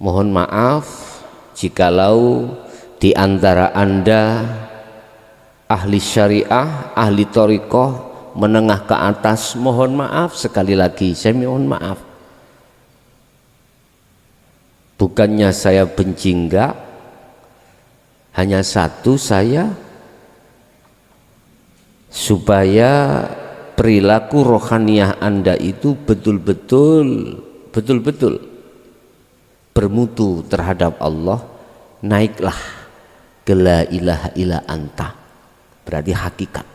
Mohon maaf jikalau di antara Anda ahli syariah, ahli thariqah, menengah ke atas, mohon maaf sekali lagi, saya mohon maaf. Bukannya saya benci, enggak, hanya satu, saya supaya perilaku rohaniyah Anda itu betul-betul bermutu terhadap Allah, naiklah ke la ilaha illa anta, berarti hakikat.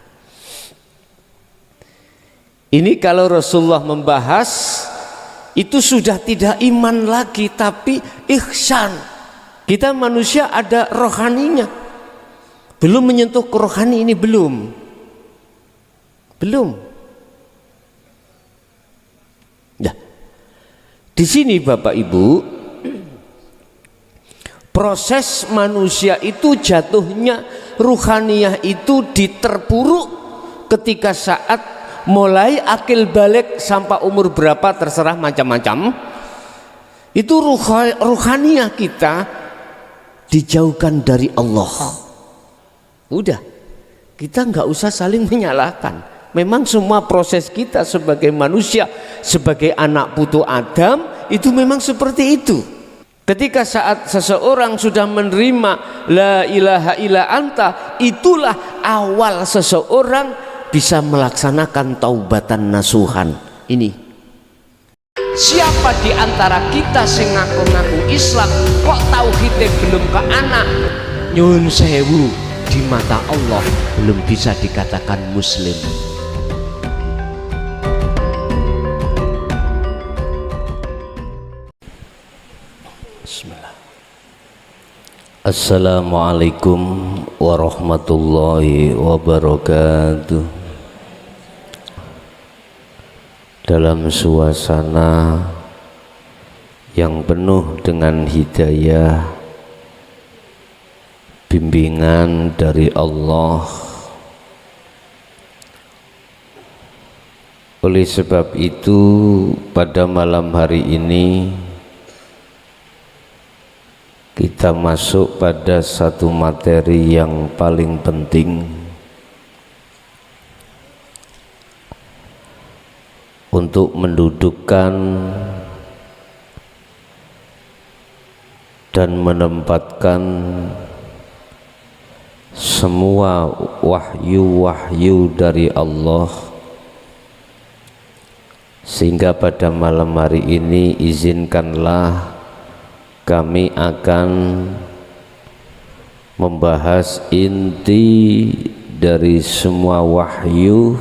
Ini kalau Rasulullah membahas itu sudah tidak iman lagi tapi ihsan. Kita manusia ada rohaninya, belum menyentuh ke rohani ini, belum. Nah, di sini Bapak Ibu, proses manusia itu jatuhnya ruhaniyah itu diterpuruk ketika saat mulai akil balik sampai umur berapa terserah macam-macam, itu ruhaniyah kita dijauhkan dari Allah. Udah, kita nggak usah saling menyalahkan. Memang semua proses kita sebagai manusia, sebagai anak putu Adam itu memang seperti itu. Ketika saat seseorang sudah menerima la ilaha illa anta, itulah awal seseorang bisa melaksanakan taubatan nasuhan. Ini siapa di antara kita sing ngaku-ngaku Islam kok tauhidnya belum ke anak, nyun sewu, di mata Allah belum bisa dikatakan muslim. Bismillah. Assalamualaikum warahmatullahi wabarakatuh. Dalam suasana yang penuh dengan hidayah, bimbingan dari Allah, oleh sebab itu pada malam hari ini kita masuk pada satu materi yang paling penting untuk mendudukkan dan menempatkan semua wahyu-wahyu dari Allah, sehingga pada malam hari ini izinkanlah kami akan membahas inti dari semua wahyu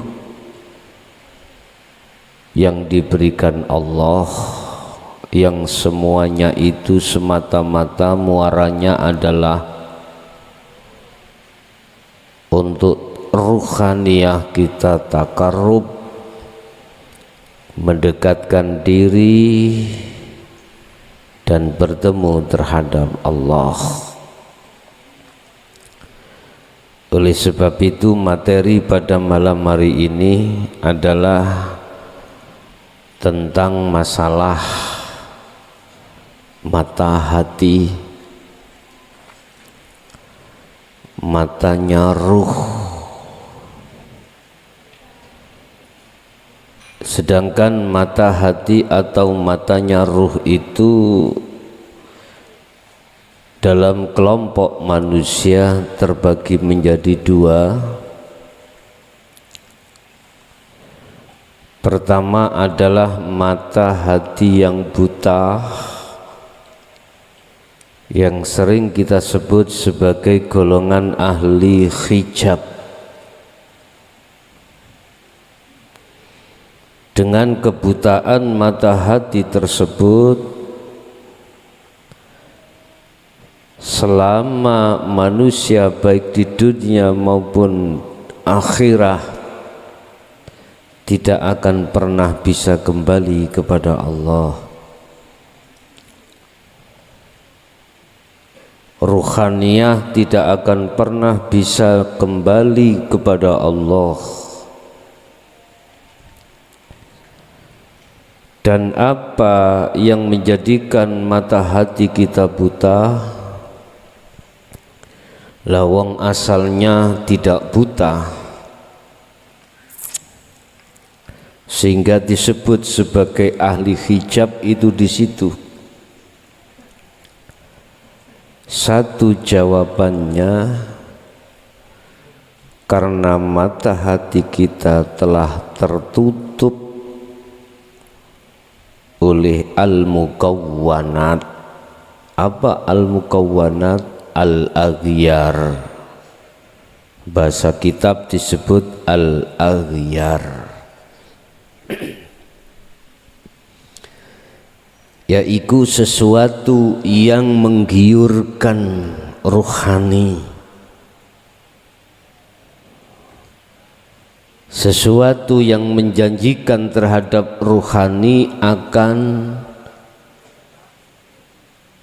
yang diberikan Allah, yang semuanya itu semata-mata muaranya adalah untuk ruhaniyah kita takarrub, mendekatkan diri dan bertemu terhadap Allah. Oleh sebab itu materi pada malam hari ini adalah tentang masalah mata hati, matanya ruh. Sedangkan mata hati atau matanya ruh itu dalam kelompok manusia terbagi menjadi dua. Pertama adalah mata hati yang buta, yang sering kita sebut sebagai golongan ahli hijab. Dengan kebutaan mata hati tersebut, selama manusia baik di dunia maupun akhirat tidak akan pernah bisa kembali kepada Allah. Ruhaniyah tidak akan pernah bisa kembali kepada Allah. Dan apa yang menjadikan mata hati kita buta? Lawang asalnya tidak buta, sehingga disebut sebagai ahli hijab itu di situ. Satu jawabannya karena mata hati kita telah tertutup oleh al-mukawwanat. Apa al-mukawwanat? Al-aghyar. Bahasa kitab disebut al-aghyar, yaitu sesuatu yang menggiurkan rohani, sesuatu yang menjanjikan terhadap rohani akan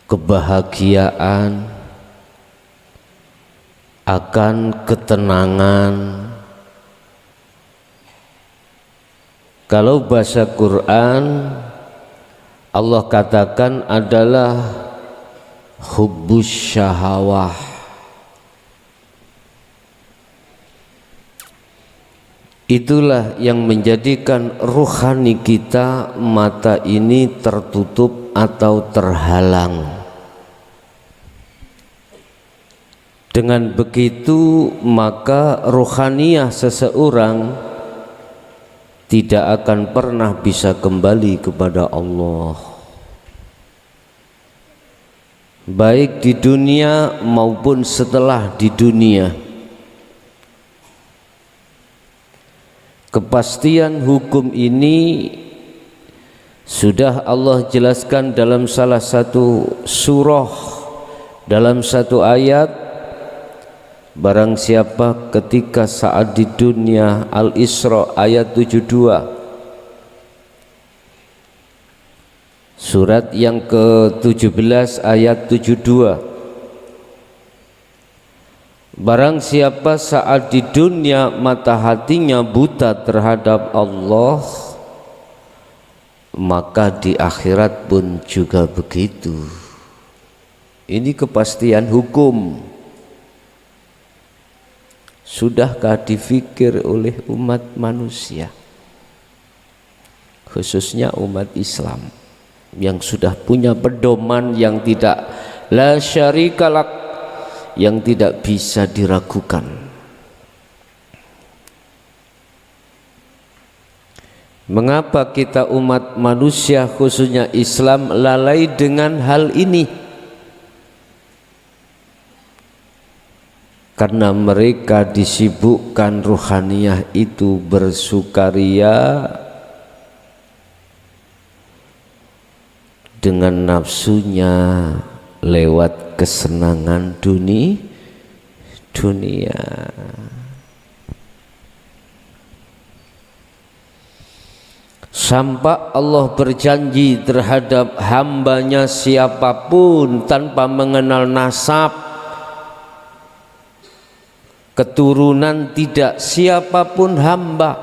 kebahagiaan, akan ketenangan. Kalau bahasa Quran Allah katakan adalah hubbus syahawah. Itulah yang menjadikan rohani kita, mata ini tertutup atau terhalang. Dengan begitu maka rohaniah seseorang tidak akan pernah bisa kembali kepada Allah, baik di dunia maupun setelah di dunia. Kepastian hukum ini sudah Allah jelaskan dalam salah satu surah, dalam satu ayat. Barang siapa ketika saat di dunia, Al-Isra ayat 72, surat yang ke-17 ayat 72. Barang siapa saat di dunia mata hatinya buta terhadap Allah, maka di akhirat pun juga begitu. Ini kepastian hukum. Sudahkah difikir oleh umat manusia, khususnya umat Islam yang sudah punya pedoman yang tidak la syarikalak, yang tidak bisa diragukan? Mengapa kita umat manusia khususnya Islam lalai dengan hal ini? Karena mereka disibukkan ruhaniyah itu bersukaria dengan nafsunya lewat kesenangan dunia. Sampai Allah berjanji terhadap hambanya siapapun tanpa mengenal nasab, keturunan, tidak, siapapun hamba,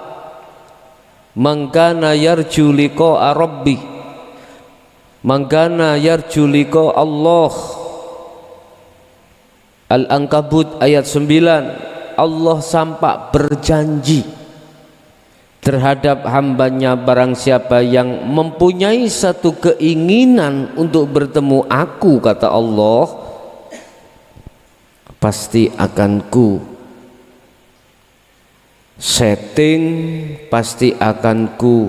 mangkana yarju liqa'a rabbi, mangkana yarju liqa' Allah. Al-Ankabut ayat 9. Allah sampai berjanji terhadap hambanya, barang siapa yang mempunyai satu keinginan untuk bertemu aku, kata Allah, pasti akan ku setting, pasti akan ku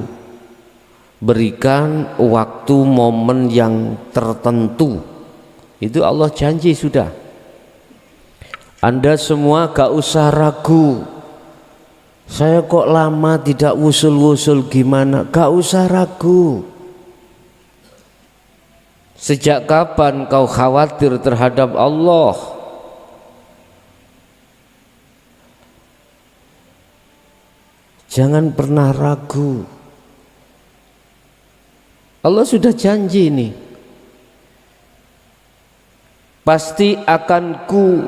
berikan waktu momen yang tertentu. Itu Allah janji sudah. Anda semua gak usah ragu, saya kok lama tidak wusul-wusul gimana, gak usah ragu. Sejak kapan kau khawatir terhadap Allah? Jangan pernah ragu. Allah sudah janji nih, pasti akan ku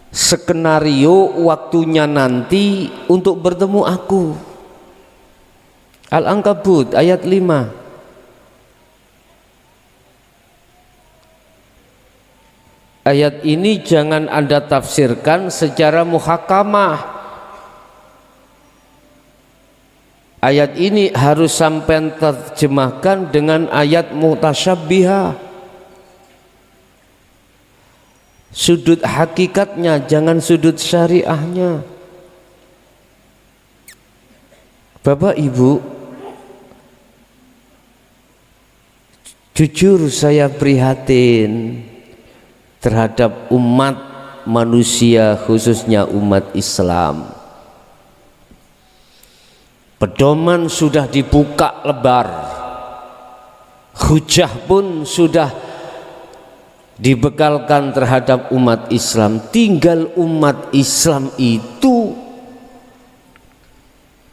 skenario waktunya nanti untuk bertemu aku. Al-Ankabut ayat 5. Ayat ini jangan Anda tafsirkan secara muhakamah. Ayat ini harus sampai terjemahkan dengan ayat mutasyabbihah. Sudut hakikatnya, jangan sudut syariahnya. Bapak Ibu, jujur saya prihatin terhadap umat manusia, khususnya umat Islam. Pedoman sudah dibuka lebar, hujah pun sudah dibekalkan terhadap umat Islam. Tinggal umat Islam itu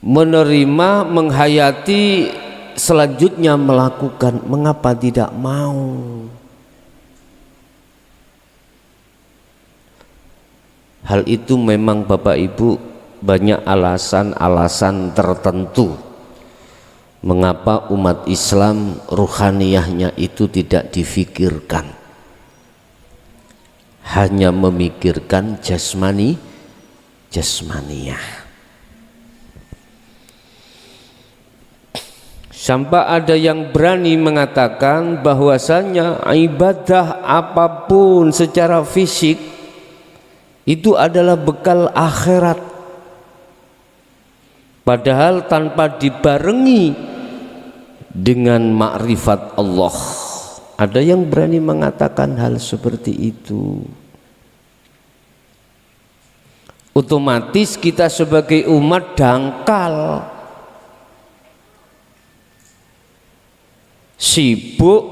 menerima, menghayati, selanjutnya melakukan. Mengapa tidak mau? Hal itu memang Bapak Ibu banyak alasan-alasan tertentu mengapa umat Islam ruhaniyahnya itu tidak difikirkan, hanya memikirkan jasmaniyah. Sampai ada yang berani mengatakan bahwasanya ibadah apapun secara fisik itu adalah bekal akhirat, padahal tanpa dibarengi dengan makrifat Allah. Ada yang berani mengatakan hal seperti itu. Otomatis kita sebagai umat dangkal, sibuk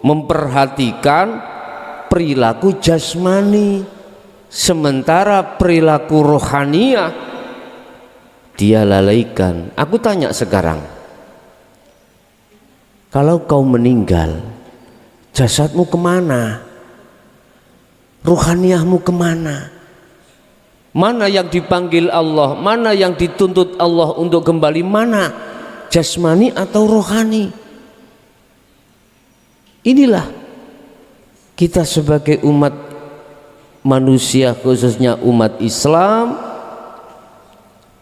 memperhatikan perilaku jasmani, sementara perilaku rohaniyah dia lalaikan. Aku tanya sekarang, kalau kau meninggal, jasadmu kemana? Ruhaniyahmu kemana? Mana yang dipanggil Allah? Mana yang dituntut Allah untuk kembali? Mana? Jasmani atau rohani? Inilah kita sebagai umat manusia, khususnya umat Islam,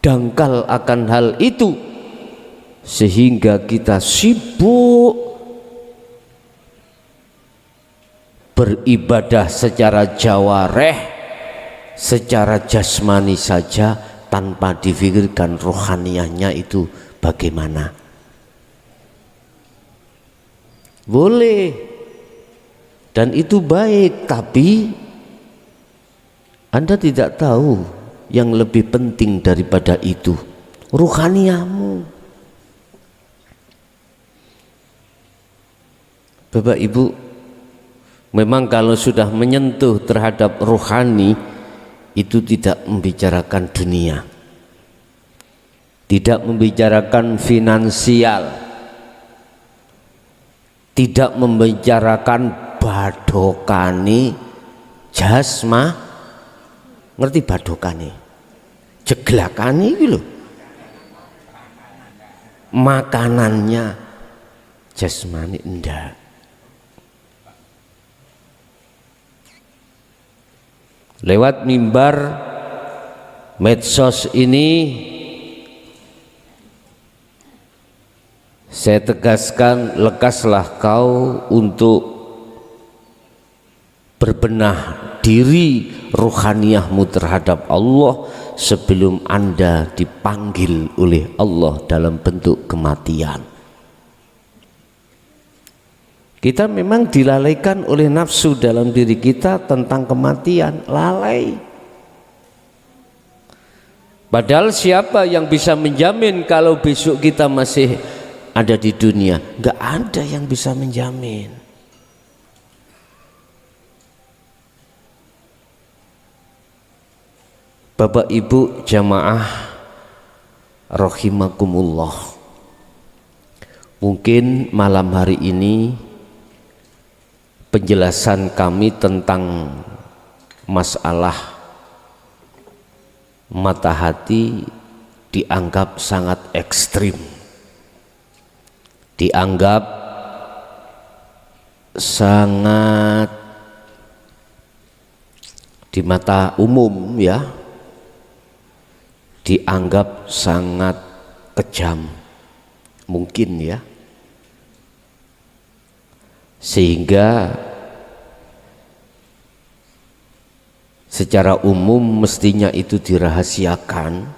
dangkal akan hal itu, sehingga kita sibuk beribadah secara jawareh, secara jasmani saja, tanpa difikirkan rohaniyahnya itu bagaimana. Boleh, dan itu baik, tapi Anda tidak tahu yang lebih penting daripada itu, ruhaniyahmu. Bapak Ibu, memang kalau sudah menyentuh terhadap ruhani, itu tidak membicarakan dunia, tidak membicarakan finansial, tidak membicarakan badokani jasma. Ngerti badokani? Jeglakani gitu, makanannya jasmani enggak. Lewat mimbar medsos ini saya tegaskan, lekaslah kau untuk berbenah diri ruhaniyahmu terhadap Allah sebelum Anda dipanggil oleh Allah dalam bentuk kematian. Kita memang dilalaikan oleh nafsu dalam diri kita tentang kematian, lalai. Padahal siapa yang bisa menjamin kalau besok kita masih ada di dunia? Gak ada yang bisa menjamin. Bapak Ibu jamaah rahimakumullah, mungkin malam hari ini penjelasan kami tentang masalah mata hati dianggap sangat ekstrim. dianggap sangat di mata umum ya, dianggap sangat kejam mungkin ya, sehingga secara umum mestinya itu dirahasiakan,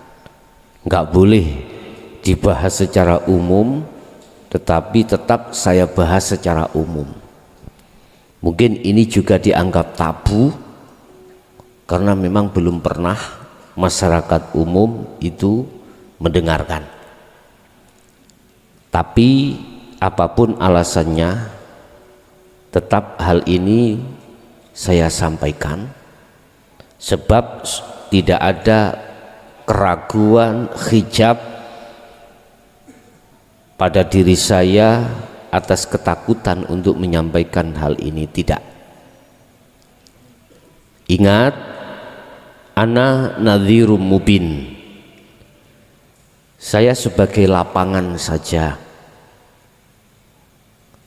nggak boleh dibahas secara umum, tetapi tetap saya bahas secara umum. Mungkin ini juga dianggap tabu karena memang belum pernah masyarakat umum itu mendengarkan. Tapi apapun alasannya, tetap hal ini saya sampaikan, sebab tidak ada keraguan, hijab pada diri saya atas ketakutan untuk menyampaikan hal ini, tidak. Ingat, ana nadhirum mubin, saya sebagai lapangan saja,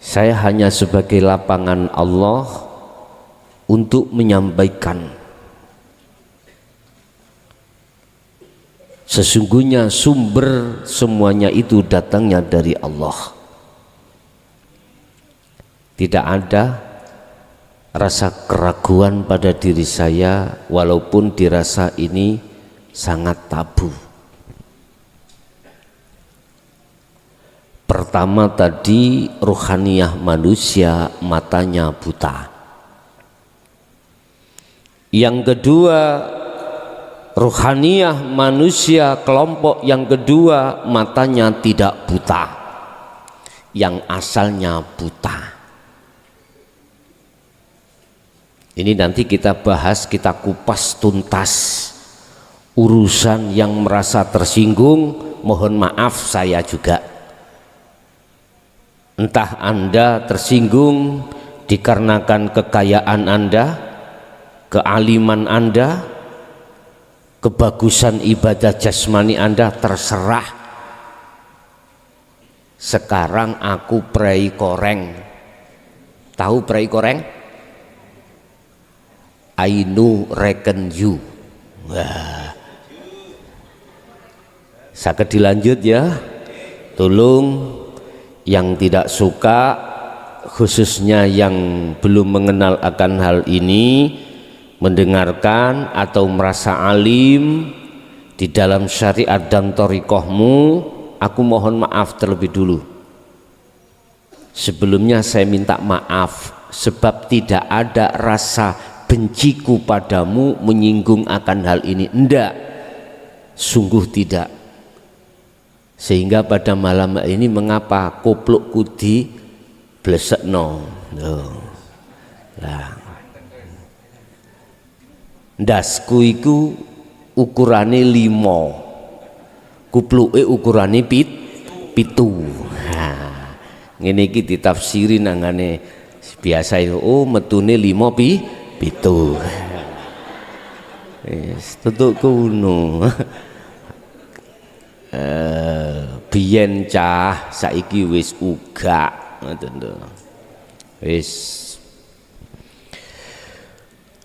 saya hanya sebagai lapangan Allah untuk menyampaikan. Sesungguhnya sumber semuanya itu datangnya dari Allah. Tidak ada rasa keraguan pada diri saya, walaupun dirasa ini sangat tabu. Pertama tadi, ruhaniyah manusia matanya buta. Yang kedua, ruhaniyah manusia kelompok yang kedua matanya tidak buta, yang asalnya buta. Ini nanti kita bahas, kita kupas tuntas. Urusan yang merasa tersinggung, mohon maaf saya juga. Entah Anda tersinggung dikarenakan kekayaan Anda, kealiman Anda, kebagusan ibadah jasmani Anda, terserah. Sekarang aku prei koreng. Tahu prei koreng? I know reckon you. Wah. Saged dilanjut ya. Tolong yang tidak suka, khususnya yang belum mengenal akan hal ini, mendengarkan atau merasa alim di dalam syariat dan thariqahmu, aku mohon maaf terlebih dulu. Sebelumnya saya minta maaf sebab tidak ada rasa benciku padamu menyinggung akan hal ini, enggak, sungguh tidak. Sehingga pada malam ini mengapa kopluk kudi blesekno lah, ndasku iku ukurane 5, kupluke ukurane 7. Nah, ngene iki ditafsiri nangane biasa itu, oh metune 5 7. Wis tutuk kuno. Biyen cah, saiki wis uga ngoten to. Wis.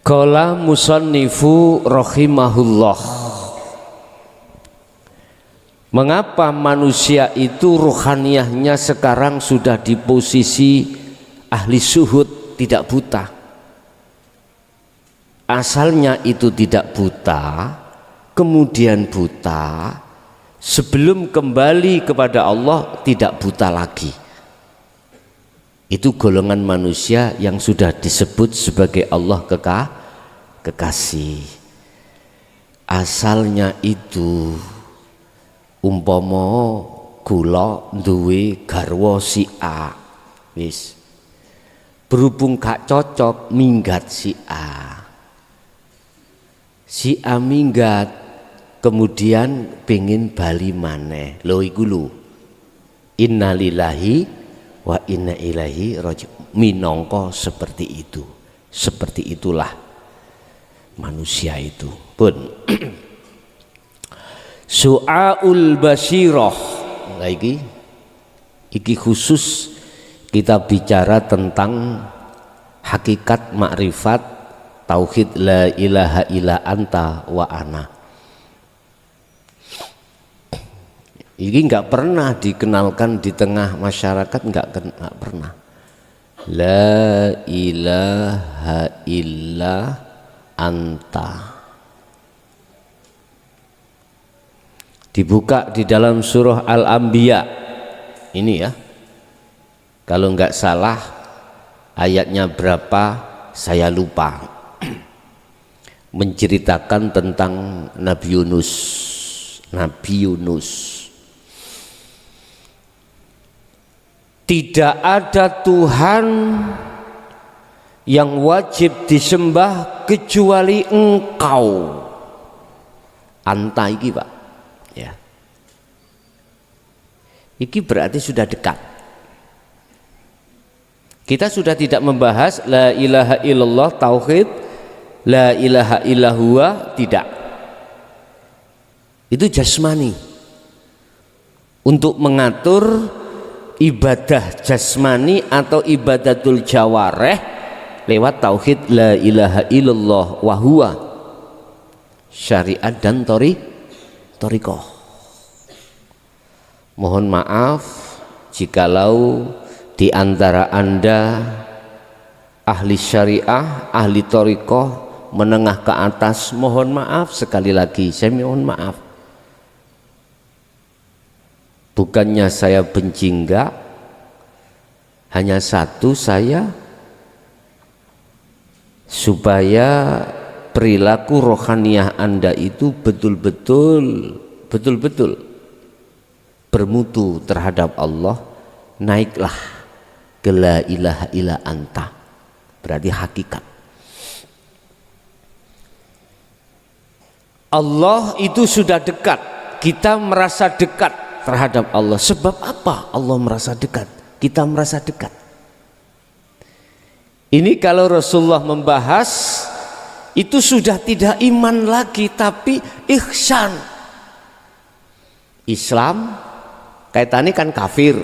Qala musannifu rahimahullah. Mengapa manusia itu ruhaniyahnya sekarang sudah di posisi ahli syuhud, tidak buta? Asalnya itu tidak buta, kemudian buta, sebelum kembali kepada Allah tidak buta lagi. Itu golongan manusia yang sudah disebut sebagai Allah kekasih. Asalnya itu umpama kula duwe garwa si A, wis berhubung gak cocok minggat si A. Si A minggat, kemudian pengen bali maneh. Lho iku lho. Innalillahi wa inna ilaihi raji'un. Minangka seperti itu. Seperti itulah manusia itu. Pun Su'aul basyirah. Lah iki Iki khusus kita bicara tentang hakikat makrifat tauhid la ilaha illa anta wa ana. Ini nggak pernah dikenalkan di tengah masyarakat, nggak pernah. La ilaha illa anta. Dibuka di dalam surah Al-Anbiya ini ya. Kalau nggak salah ayatnya berapa saya lupa. Menceritakan tentang Nabi Yunus. Tidak ada Tuhan yang wajib disembah kecuali Engkau. Anta iki Pak ya. Iki berarti sudah dekat. Kita sudah tidak membahas la ilaha illallah tauhid, la ilaha illahuwa, tidak. Itu jasmani. Untuk mengatur ibadah jasmani atau ibadatul jawareh lewat tauhid la ilaha illallah wa huwa, syariat dan thariqah. Mohon maaf jikalau di antara Anda ahli syariah, ahli thariqah menengah ke atas, mohon maaf sekali lagi, saya mohon maaf. Bukannya saya benci, enggak, hanya satu, saya supaya perilaku rohaniah Anda itu betul-betul bermutu terhadap Allah, naiklah ke la ilaha illa anta, berarti hakikat. Allah itu sudah dekat, kita merasa dekat terhadap Allah. Sebab apa Allah merasa dekat? Kita merasa dekat. Ini kalau Rasulullah membahas itu sudah tidak iman lagi tapi ihsan. Islam kaitannya kan kafir.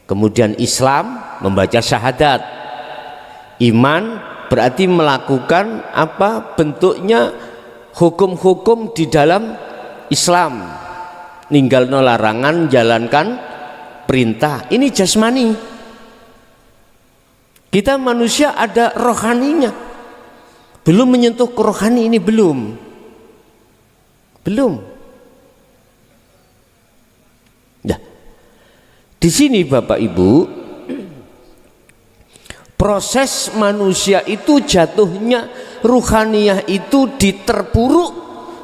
Kemudian Islam membaca syahadat. Iman berarti melakukan apa bentuknya hukum-hukum di dalam Islam. Ninggalno larangan, jalankan perintah. Ini jasmani. Kita manusia ada rohaninya. Belum menyentuh ke rohani ini, belum. Nah, di sini Bapak Ibu, proses manusia itu jatuhnya ruhaniyah itu diterpuruk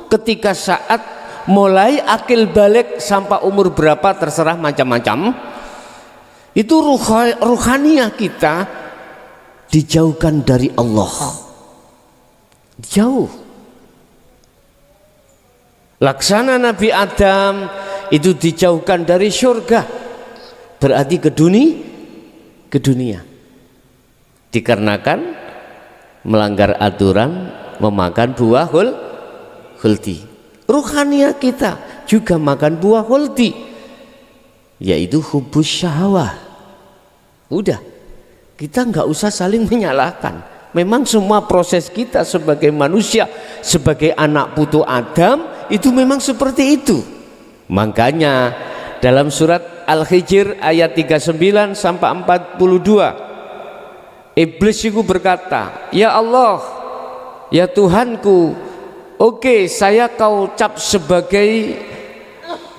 ketika saat mulai akil balik sampai umur berapa terserah macam-macam, itu ruhaniyah kita dijauhkan dari Allah, jauh. Laksana Nabi Adam itu dijauhkan dari surga, berarti ke dunia dikarenakan melanggar aturan memakan buah huldi. Ruhaniyah kita juga makan buah huldi, yaitu hubus syahwah. Udah, kita nggak usah saling menyalahkan. Memang semua proses kita sebagai manusia, sebagai anak putu Adam itu memang seperti itu. Makanya dalam surat Al-Hijr ayat 39 sampai 42, iblis itu berkata, ya Allah, ya Tuhanku, oke, saya kau cap sebagai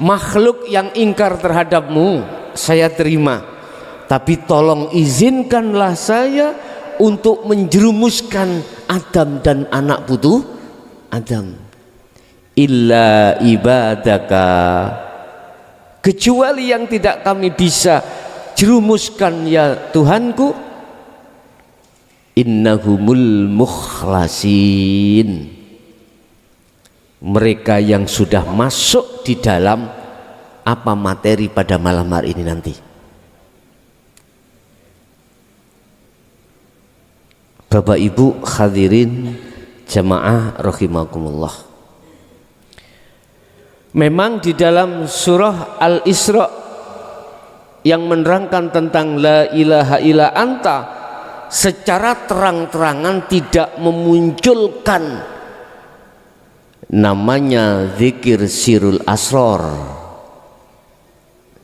makhluk yang ingkar terhadapmu, saya terima. Tapi tolong izinkanlah saya untuk menjerumuskan Adam dan anak putu Adam. Illa ibadaka, kecuali yang tidak kami bisa jerumuskan ya Tuhanku, innahumul mukhlasin, mereka yang sudah masuk di dalam apa materi pada malam hari ini nanti. Bapak Ibu hadirin jamaah rahimakumullah, memang di dalam surah Al-Isra yang menerangkan tentang la ilaha illa anta secara terang-terangan tidak memunculkan namanya zikir sirul asror.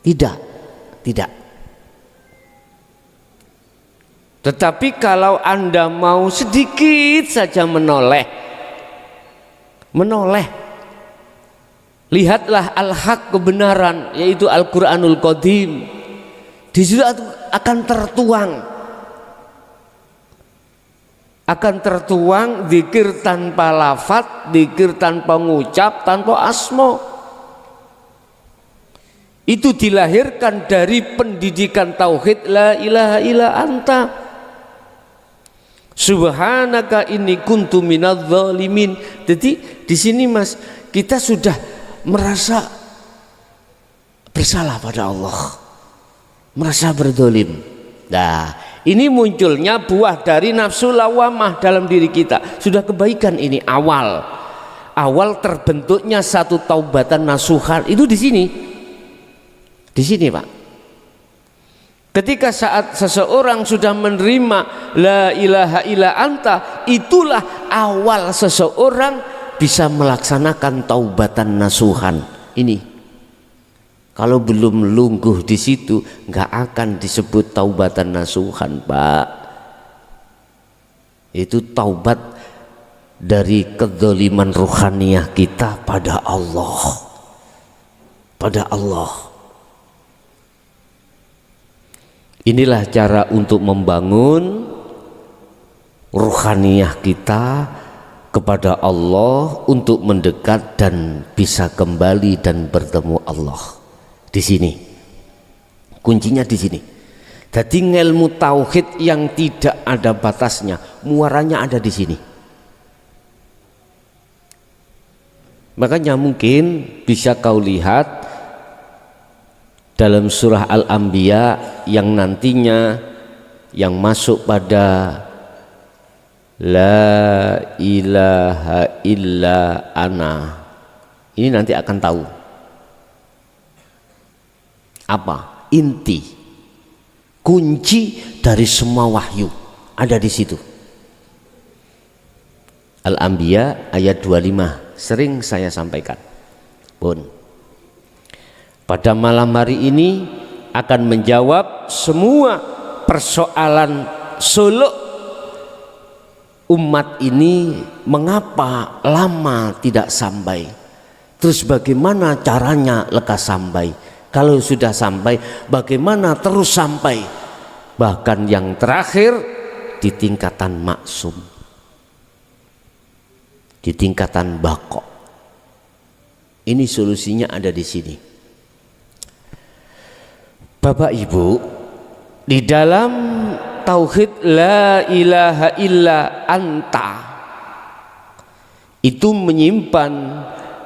Tidak. Tetapi kalau Anda mau sedikit saja menoleh, lihatlah al-haq, kebenaran, yaitu Al-Quranul Qadim. Di situ akan tertuang zikir tanpa lafaz, zikir tanpa ngucap, tanpa asma. Itu dilahirkan dari pendidikan tauhid la ilaha illa anta. Subhanaka inni kuntu minadz zalimin. Jadi di sini Mas, kita sudah merasa bersalah pada Allah, merasa berdolim. Nah, ini munculnya buah dari nafsu lawamah dalam diri kita. Sudah kebaikan ini awal terbentuknya satu taubatan nasuhan itu di sini Pak. Ketika saat seseorang sudah menerima la ilaha illa anta, itulah awal seseorang bisa melaksanakan taubatan nasuhan ini. Kalau belum lungguh di situ, nggak akan disebut taubatan nasuhan, Pak. Itu taubat dari kedzaliman ruhaniyah kita pada Allah. Inilah cara untuk membangun ruhaniyah kita kepada Allah untuk mendekat dan bisa kembali dan bertemu Allah. Di sini kuncinya, di sini. Jadi ilmu tauhid yang tidak ada batasnya, muaranya ada di sini. Makanya mungkin bisa kau lihat dalam surah Al-Anbiya yang nantinya yang masuk pada la ilaha illa ana, ini nanti akan tahu apa inti kunci dari semua wahyu, ada di situ. Al-Anbiya ayat 25 sering saya sampaikan. Pada malam hari ini akan menjawab semua persoalan suluk umat ini, mengapa lama tidak sampai, terus bagaimana caranya lekas sampai, kalau sudah sampai bagaimana terus sampai, bahkan yang terakhir di tingkatan maksum, di tingkatan baqo. Ini solusinya ada di sini. Bapak Ibu, di dalam tauhid la ilaha illa anta itu menyimpan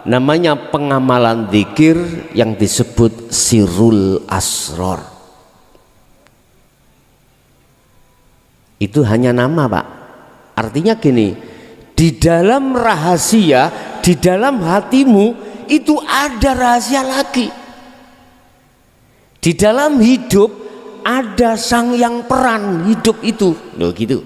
namanya pengamalan zikir yang disebut sirul asror. Itu hanya nama, Pak. Artinya gini, di dalam rahasia, di dalam hatimu itu ada rahasia lagi. Di dalam hidup ada sang yang peran hidup itu. Loh gitu.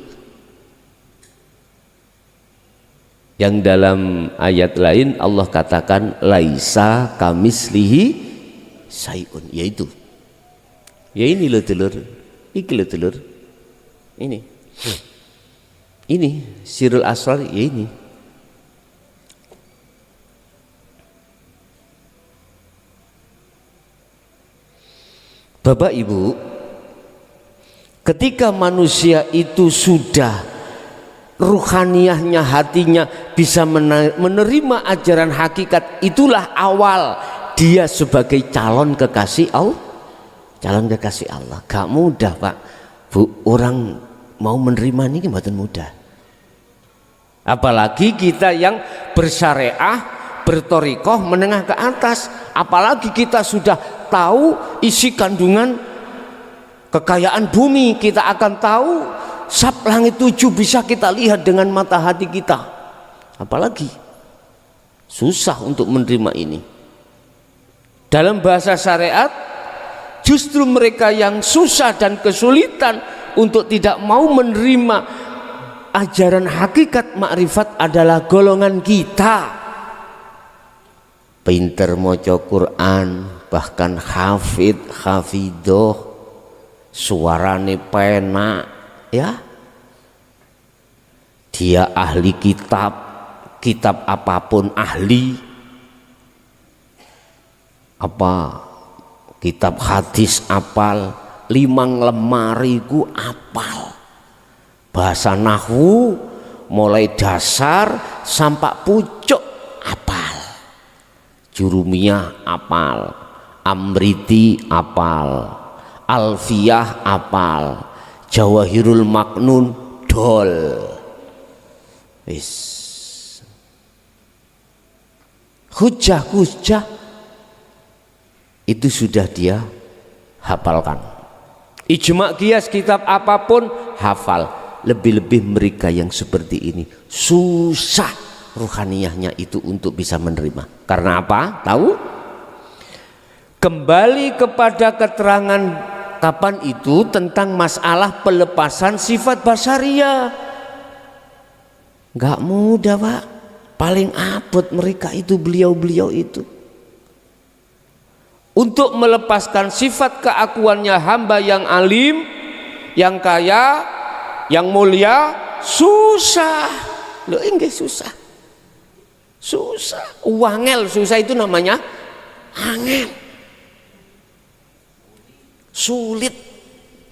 Yang dalam ayat lain Allah katakan laisa kamislihi sayun, yaitu ya ini loh telur, iki loh telur, ini sirul asrar, ya ini. Bapak Ibu, ketika manusia itu sudah ruhaniyahnya, hatinya bisa menerima ajaran hakikat, itulah awal dia sebagai calon kekasih Allah. Calon kekasih Allah gak mudah, Pak Bu. Orang mau menerima ini bukan mudah, apalagi kita yang bersyariah, bertorikoh menengah ke atas. Apalagi kita sudah tahu isi kandungan kekayaan bumi, kita akan tahu sab langit 7 bisa kita lihat dengan mata hati kita. Apalagi susah untuk menerima ini. Dalam bahasa syariat Justru mereka yang susah dan kesulitan untuk tidak mau menerima ajaran hakikat makrifat adalah golongan kita. Pinter maca Quran, bahkan hafid, hafidoh, suarane penak, ya. Dia ahli kitab, kitab apapun ahli. Apa kitab hadis apal, limang lemari ku apal, bahasa nahwu mulai dasar sampai pucuk apal, jurumiyah apal, amriti apal, alfiyah apal, jawahirul maknun dol. Wis hujah itu sudah dia hafalkan. Ijma qiyas kitab apapun hafal. Lebih-lebih mereka yang seperti ini susah ruhaniyahnya itu untuk bisa menerima. Karena apa? Tahu? Kembali kepada keterangan kapan itu tentang masalah pelepasan sifat basaria. Gak mudah, Pak. Paling abot mereka itu, beliau-beliau itu. Untuk melepaskan sifat keakuannya hamba yang alim, yang kaya, yang mulia, susah. Loh, enggak susah. Susah. Wangel, susah itu namanya angel. Sulit,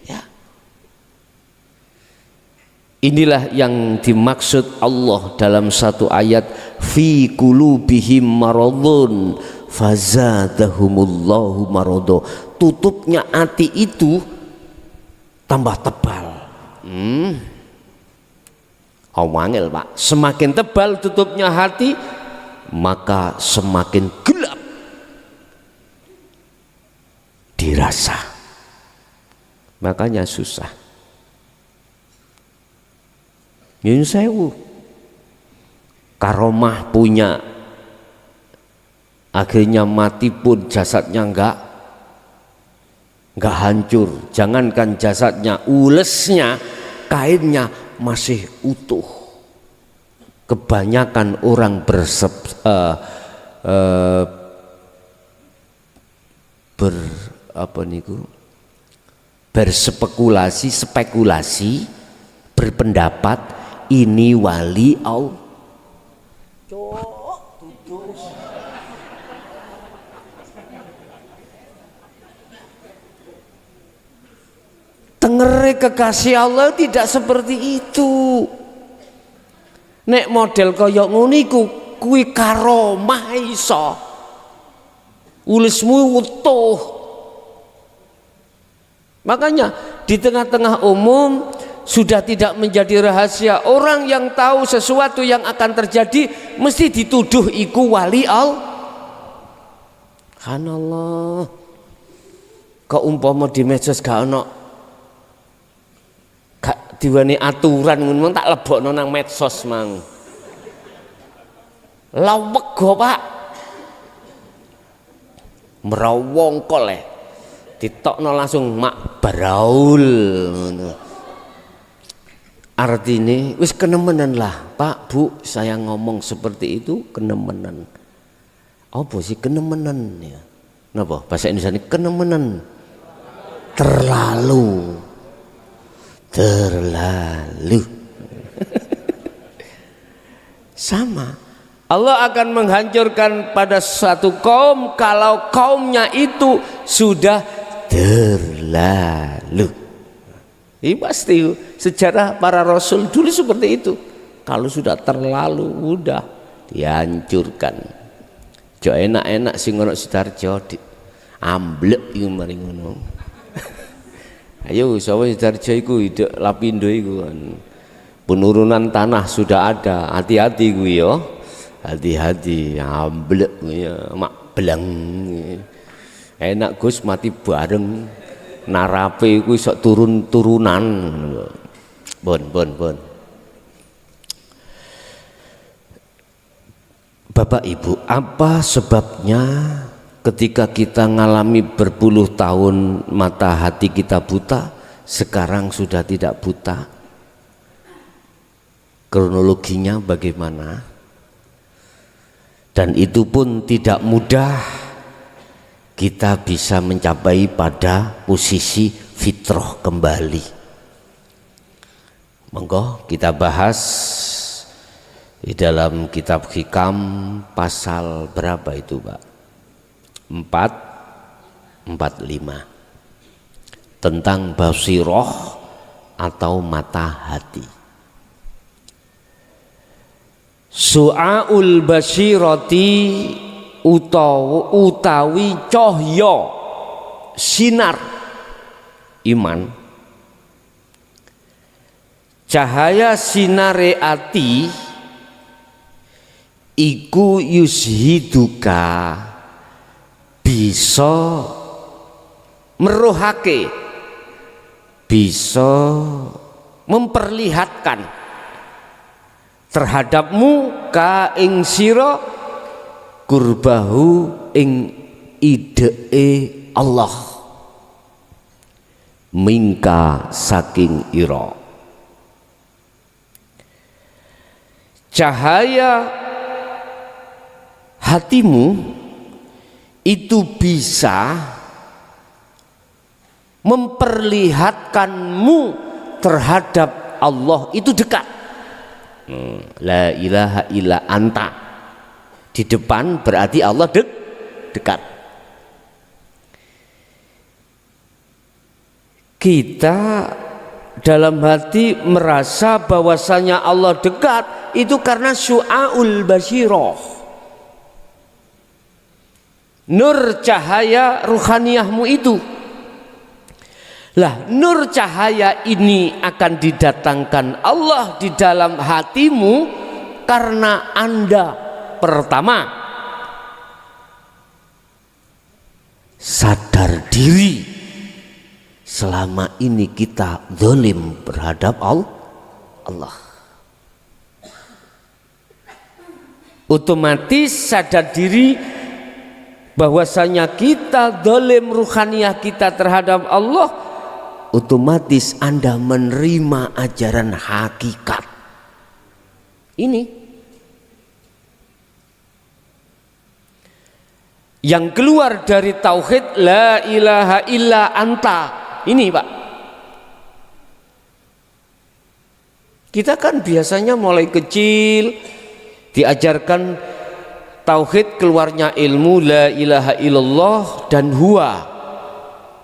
ya. Inilah yang dimaksud Allah dalam satu ayat, fi qulubihim maradun fazadahumullahu marado. Tutupnya hati itu tambah tebal. Awangel, Pak. Semakin tebal tutupnya hati, maka semakin gelap dirasa. Makanya susah. Nyun sewu, karomah punya, akhirnya mati pun jasadnya enggak hancur. Jangankan jasadnya, ulesnya, kainnya masih utuh. Kebanyakan orang berspekulasi, berpendapat ini wali Allah. Tengere kekasih Allah tidak seperti itu. Nek model kaya ngono iku kuwi karomah iso. Ulismu utuh. Makanya di tengah-tengah umum sudah tidak menjadi rahasia, orang yang tahu sesuatu yang akan terjadi mesti dituduh iku wali Allah. Subhanallah. Keumpama di medsos gak ono, gak diweni aturan ngono tak lebokno nang medsos mang. Laweg go, Pak. Merawongkol ditokno langsung mak baraul ngono. Artinya wis kenemenan lah, Pak, Bu, saya ngomong seperti itu kenemenan. Apa sih kenemenan ya? Napa bahasa Indonesia ini kenemenan? Terlalu sama. Allah akan menghancurkan pada satu kaum kalau kaumnya itu sudah terlalu. Ini pasti sejarah para rasul dulu seperti itu. Kalau sudah terlalu udah dihancurkan. Jo enak-enak sing ngono Sidarjo amblek iku mari ngono. Ayo sapa Sidarjo iku hidup lapindo iku. Penurunan tanah sudah ada. Hati-hati kuwi ya. Hati-hati amblek ya mak belang. Enak Gus mati bareng. Narape iku iso turun-turunan. Bon. Bapak Ibu, apa sebabnya ketika kita ngalami berpuluh tahun mata hati kita buta, sekarang sudah tidak buta. Kronologinya bagaimana? Dan itu pun tidak mudah kita bisa mencapai pada posisi fitrah kembali. Monggo kita bahas di dalam kitab Hikam pasal berapa itu, Pak? 445 tentang basiroh atau mata hati. Su'aul basirati utawi cahya sinar iman, cahaya sinare ati iku yushiduka, bisa meruhake, bisa memperlihatkan terhadapmu ka ing sira kurbahu ing idee Allah mingka saking ira. Cahaya hatimu itu bisa memperlihatkanmu terhadap Allah itu dekat. La ilaha illa anta, di depan berarti Allah dekat. Kita dalam hati merasa bahwasanya Allah dekat itu karena syu'aul basirah, nur cahaya ruhaniyahmu itu. Lah, nur cahaya ini akan didatangkan Allah di dalam hatimu karena Anda pertama sadar diri selama ini kita zalim terhadap Allah. Otomatis sadar diri bahwasanya kita zalim ruhaniyah kita terhadap Allah, otomatis Anda menerima ajaran hakikat ini. Yang keluar dari tauhid la ilaha illa anta ini, Pak. Kita kan biasanya mulai kecil diajarkan tauhid, keluarnya ilmu la ilaha illallah dan huwa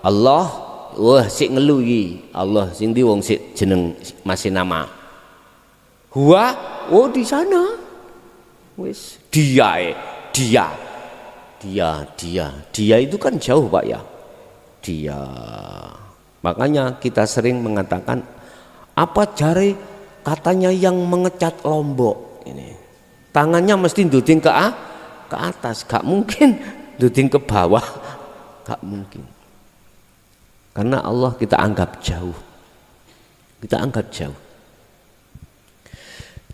Allah. Wah, sik ngelu iki Allah sing ndi wong sik jeneng masih nama. Huwa, oh di sana. Wis dia itu kan jauh, Pak ya. Dia. Makanya kita sering mengatakan apa jare katanya yang mengecat Lombok ini. Tangannya mesti nduding ke atas, gak mungkin nduding ke bawah. Gak mungkin. Karena Allah kita anggap jauh. Kita anggap jauh.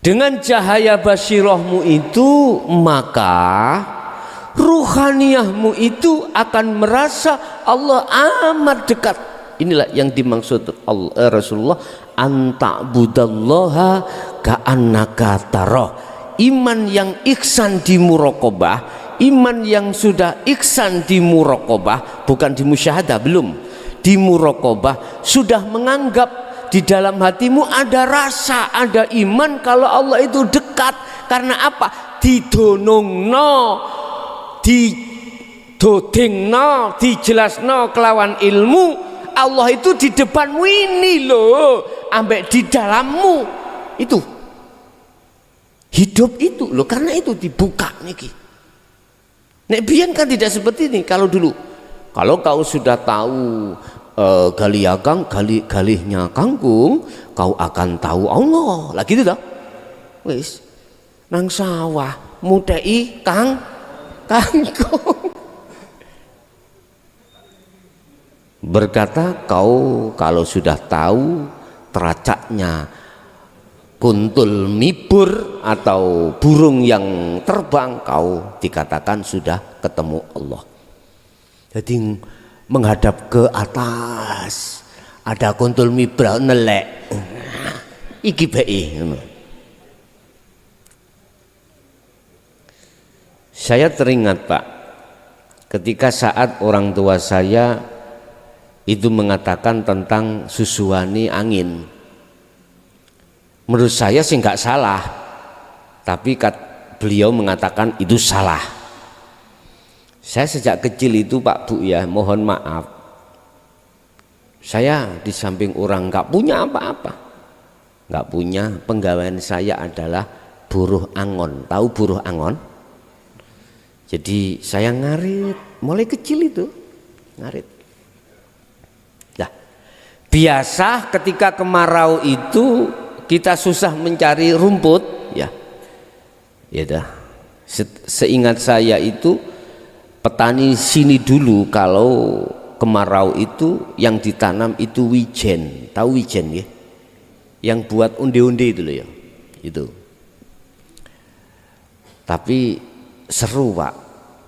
Dengan cahaya basirahmu itu, maka ruhaniyahmu itu akan merasa Allah amat dekat. Inilah yang dimaksud Rasulullah, anta'budallaha ka'annaka tarah. Iman yang ihsan di muraqabah, iman yang sudah ihsan di muraqabah, bukan di musyahadah, belum. Di muraqabah sudah menganggap di dalam hatimu ada rasa, ada iman kalau Allah itu dekat. Karena apa? Didonongno, didodingno, dijelasno kelawan ilmu. Allah itu di depanmu ini loh, ambek di dalammu itu hidup itu loh. Karena itu dibuka niki. Nek biyen kan tidak seperti ini. Kalau dulu, kalau kau sudah tahu galihnya kangkung, kau akan tahu Allah. Lah gitu dah. Wis nang sawah muteki kangkung. Berkata kau kalau sudah tahu teracaknya kuntul mibur atau burung yang terbang, kau dikatakan sudah ketemu Allah. Jadi menghadap ke atas, ada kuntul mibra nelek. Iki bae. Saya teringat Pak, ketika saat orang tua saya itu mengatakan tentang susuani angin. Menurut saya sih nggak salah, tapi beliau mengatakan itu salah. Saya sejak kecil itu Pak Bu ya, mohon maaf, saya di samping orang nggak punya apa-apa, nggak punya, penggawaian saya adalah buruh angon. Tahu buruh angon? Jadi saya ngarit mulai kecil itu, ngarit. Nah, biasa ketika kemarau itu kita susah mencari rumput, ya. Ya dah. Seingat saya itu petani sini dulu kalau kemarau itu yang ditanam itu wijen. Tahu wijen ya? Yang buat onde-onde itu loh ya. Itu. Tapi seru Pak,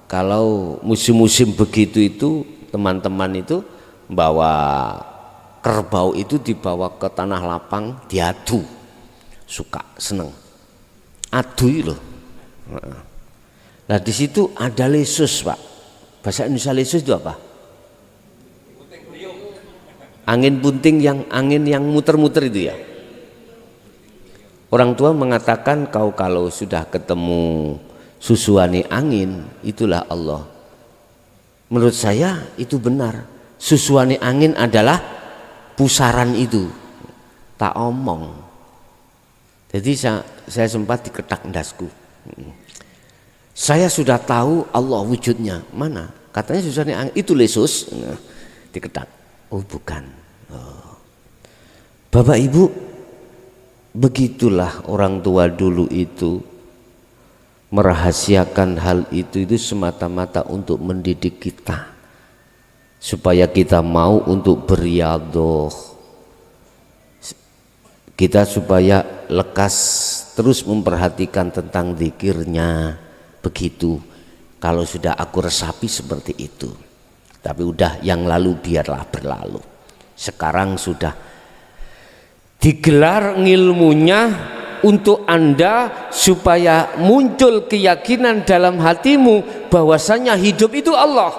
kalau musim-musim begitu itu teman-teman itu bawa kerbau itu dibawa ke tanah lapang diadu, suka seneng adu loh. Nah di situ ada lesus Pak, bahasa Indonesia lesus itu apa? Angin punting, yang angin yang muter-muter itu ya. Orang tua mengatakan kau kalau sudah ketemu susuani angin itulah Allah. Menurut saya itu benar. Susuani angin adalah pusaran itu. Tak omong. Jadi saya sempat diketak ndasku. Saya sudah tahu Allah wujudnya. Mana? Katanya susuani angin itu lesus. Diketak. Oh bukan. Oh. Bapak Ibu, begitulah orang tua dulu itu merahasiakan hal itu semata-mata untuk mendidik kita supaya kita mau untuk beriadoh, kita supaya lekas terus memperhatikan tentang zikirnya. Begitu kalau sudah aku resapi seperti itu. Tapi udah, yang lalu biarlah berlalu. Sekarang sudah digelar ngilmunya untuk Anda supaya muncul keyakinan dalam hatimu bahwasanya hidup itu Allah.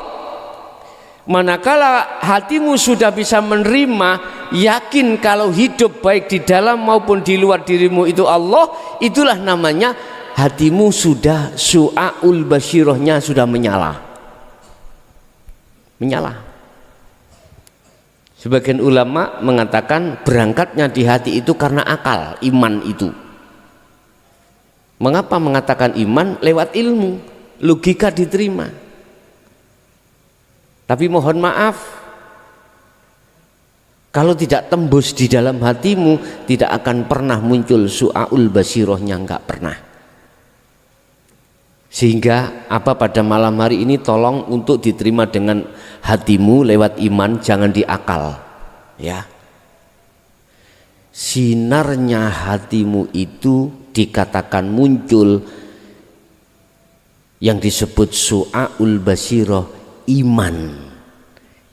Manakala hatimu sudah bisa menerima, yakin kalau hidup baik di dalam maupun di luar dirimu itu Allah, itulah namanya hatimu sudah su'aul basyirohnya sudah menyala. Menyala. Sebagian ulama mengatakan berangkatnya di hati itu karena akal, iman itu. Mengapa mengatakan iman? Lewat ilmu, logika diterima. Tapi mohon maaf, kalau tidak tembus di dalam hatimu, tidak akan pernah muncul su'aul basirohnya, enggak pernah. Sehingga apa pada malam hari ini tolong untuk diterima dengan hatimu lewat iman, jangan di akal, ya. Sinarnya hatimu itu dikatakan muncul yang disebut su'aul basiroh, iman.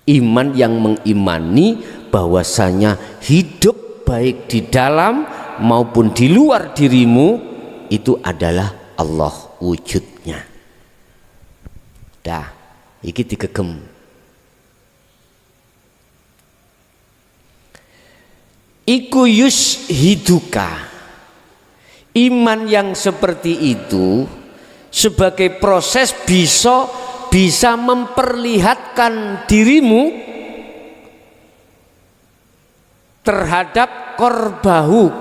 Iman yang mengimani bahwasanya hidup baik di dalam maupun di luar dirimu itu adalah Allah wujudnya. Dah, iki digegem. Iku yushiduka. Iman yang seperti itu sebagai proses bisa memperlihatkan dirimu terhadap kurbahu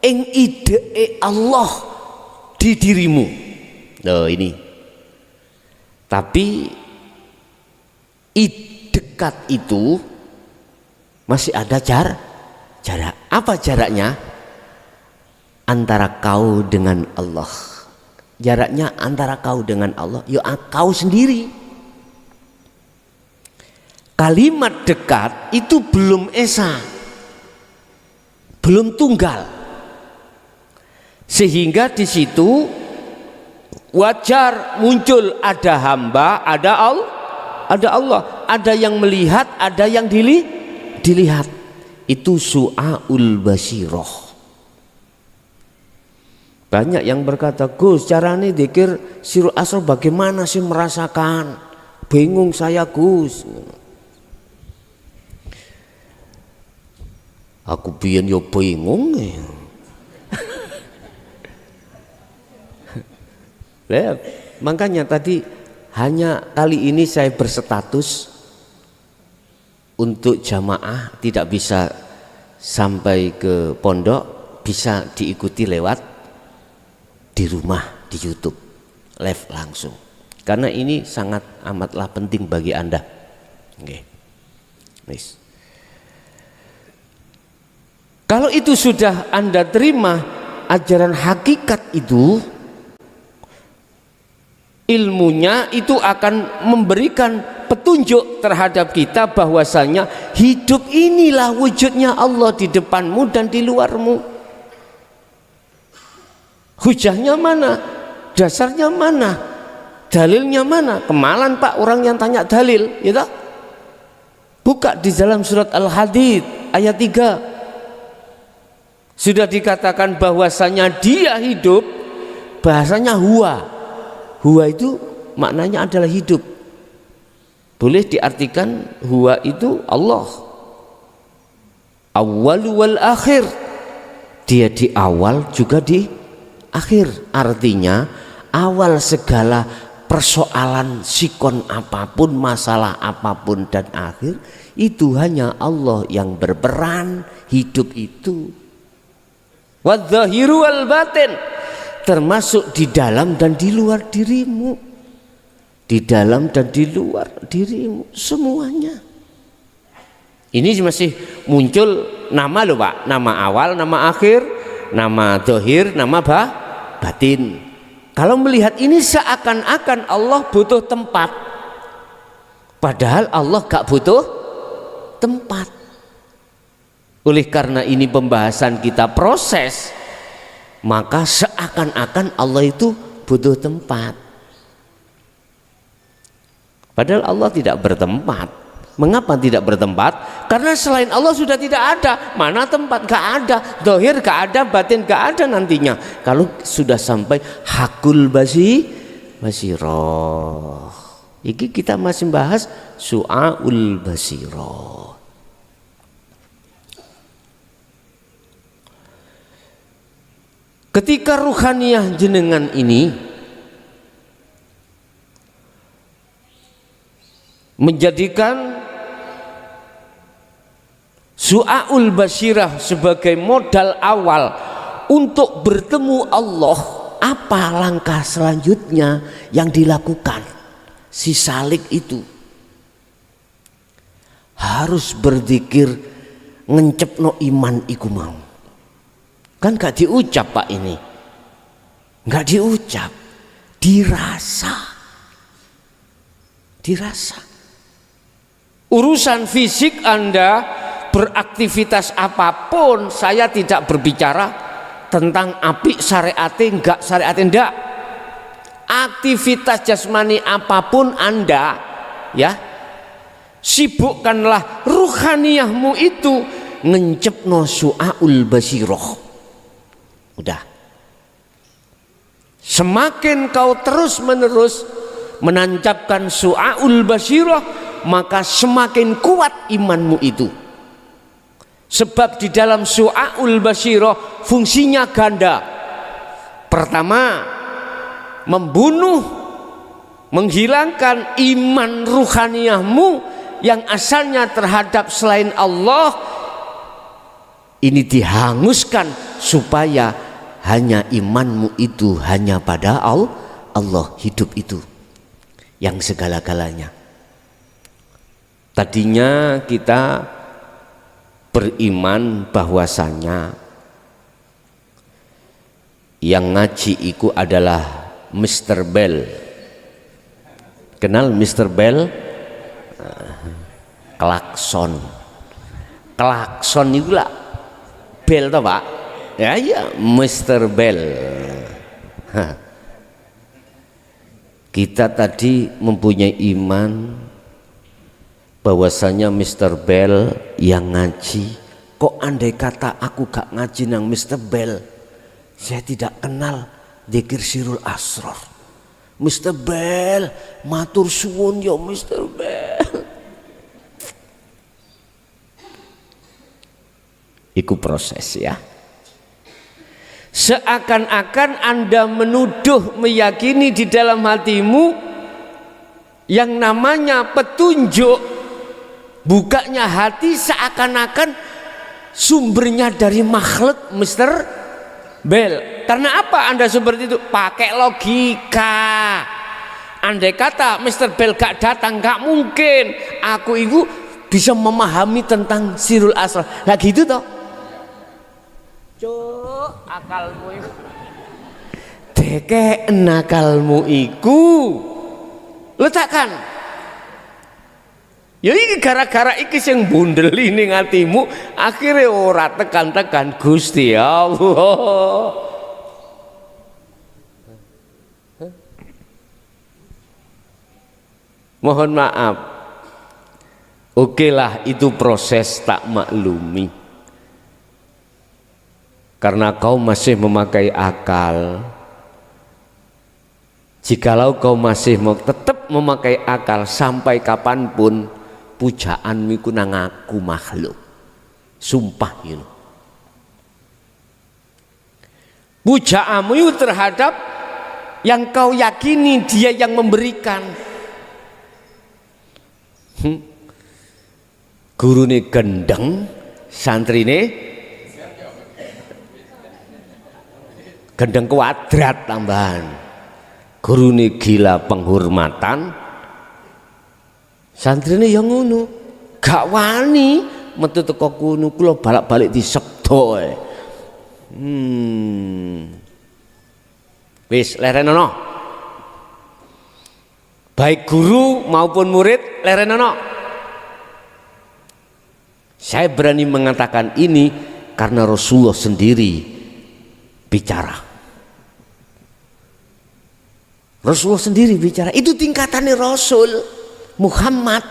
ing ide Allah di dirimu. Loh ini. Tapi dekat itu masih ada jarak. Apa jaraknya? Antara kau dengan Allah. Jaraknya antara kau dengan Allah, ya kau sendiri. Kalimat dekat itu belum esa, belum tunggal. Sehingga di situ wajar muncul ada hamba, ada Allah, ada yang melihat, ada yang dilihat. Itu su'aul basirah. Banyak yang berkata, Gus, caranya dzikir sirul asrar bagaimana sih merasakan? Bingung saya, Gus. Aku biyen yo bingung. Makanya tadi hanya kali ini saya berstatus untuk jamaah, tidak bisa sampai ke pondok, bisa diikuti lewat di rumah, di YouTube live langsung, karena ini sangat amatlah penting bagi Anda. Oke. Nice. Kalau itu sudah Anda terima ajaran hakikat itu, ilmunya itu akan memberikan petunjuk terhadap kita bahwasanya hidup inilah wujudnya Allah di depanmu dan di luarmu. Hujahnya mana? Dasarnya mana? Dalilnya mana? Kemalan Pak orang yang tanya dalil, ya tak? Buka di dalam surat Al-Hadid ayat 3. Sudah dikatakan bahwasanya dia hidup, bahasanya huwa. Huwa itu maknanya adalah hidup. Boleh diartikan huwa itu Allah. Awwal wal akhir. Dia di awal juga di akhir. Artinya awal segala persoalan sikon apapun, masalah apapun, dan akhir itu hanya Allah yang berperan. Hidup itu wadzahiru wal batin, termasuk di dalam dan di luar dirimu, di dalam dan di luar dirimu, semuanya. Ini masih muncul nama loh Pak, nama awal, nama akhir, nama zahir, nama batin. Kalau melihat ini seakan-akan Allah butuh tempat, padahal Allah gak butuh tempat. Oleh karena ini pembahasan kita proses, maka seakan-akan Allah itu butuh tempat. Padahal Allah tidak bertempat. Mengapa tidak bertempat? Karena selain Allah sudah tidak ada. Mana tempat? Gak ada. Zahir gak ada, batin gak ada nantinya. Kalau sudah sampai hakul basirah. Ini kita masih bahas su'aul basirah. Ketika ruhaniyah jenengan ini menjadikan su'aul basirah sebagai modal awal untuk bertemu Allah, apa langkah selanjutnya yang dilakukan? Si salik itu harus berzikir ngencepno iman iku mau. Kan gak diucap Pak ini, gak diucap, dirasa. Urusan fisik Anda beraktivitas apapun, saya tidak berbicara tentang apik syariate enggak syariate enggak. Aktivitas jasmani apapun Anda, ya, sibukkanlah ruhaniyahmu itu ngencepno su'aul basirah. Udah. Semakin kau terus menerus menancapkan su'aul basirah, maka semakin kuat imanmu itu. Sebab di dalam su'aul basirah fungsinya ganda. Pertama, membunuh, menghilangkan iman ruhaniyahmu yang asalnya terhadap selain Allah. Ini dihanguskan supaya hanya imanmu itu hanya pada Allah, hidup itu yang segala-galanya. Tadinya kita beriman bahwasanya yang ngaji itu adalah Mr. Bell. Kenal Mr. Bell? Klakson itu lah Bell toh Pak? Ya Mr. Bell. Kita tadi mempunyai iman bahwasanya Mr. Bell yang ngaji. Kok andai kata aku gak ngaji nang Mr. Bell, saya tidak kenal dzikir Sirul Asrar. Mr. Bell, matur suwun ya Mr. Bell. Iku proses ya. Seakan-akan Anda menuduh, meyakini di dalam hatimu yang namanya petunjuk, bukanya hati seakan-akan sumbernya dari makhluk Mr. Bell. Karena apa Anda seperti itu? Pakai logika. Andai kata Mr. Bell gak datang, gak mungkin aku itu bisa memahami tentang Sirul Asrar. Lah gitu toh? Cuk, akalmu iku. Deke nakalmu iku. Letakkan. Ya iki gara-gara iki sing bundeli ning atimu, akhirnya ora tekan-tekan Gusti Allah. Mohon maaf. Oke lah, itu proses, tak maklumi. Karena kau masih memakai akal. Jikalau kau masih tetap memakai akal sampai kapanpun, pujaanmu iku nang aku makhluk. Sumpah ini. Pujaanmu itu terhadap yang kau yakini dia yang memberikan. Guru ini gendeng, santri ini gendeng kuadrat tambahan. Guru ini gila penghormatan, santri ini yang ngono, gak wani metu teko kono, kula balak-balik disebdo. Wis lerenono. Baik guru maupun murid lerenono. Saya berani mengatakan ini karena Rasulullah sendiri bicara. Rasulullah sendiri bicara. Itu tingkatannya Rasul Muhammad.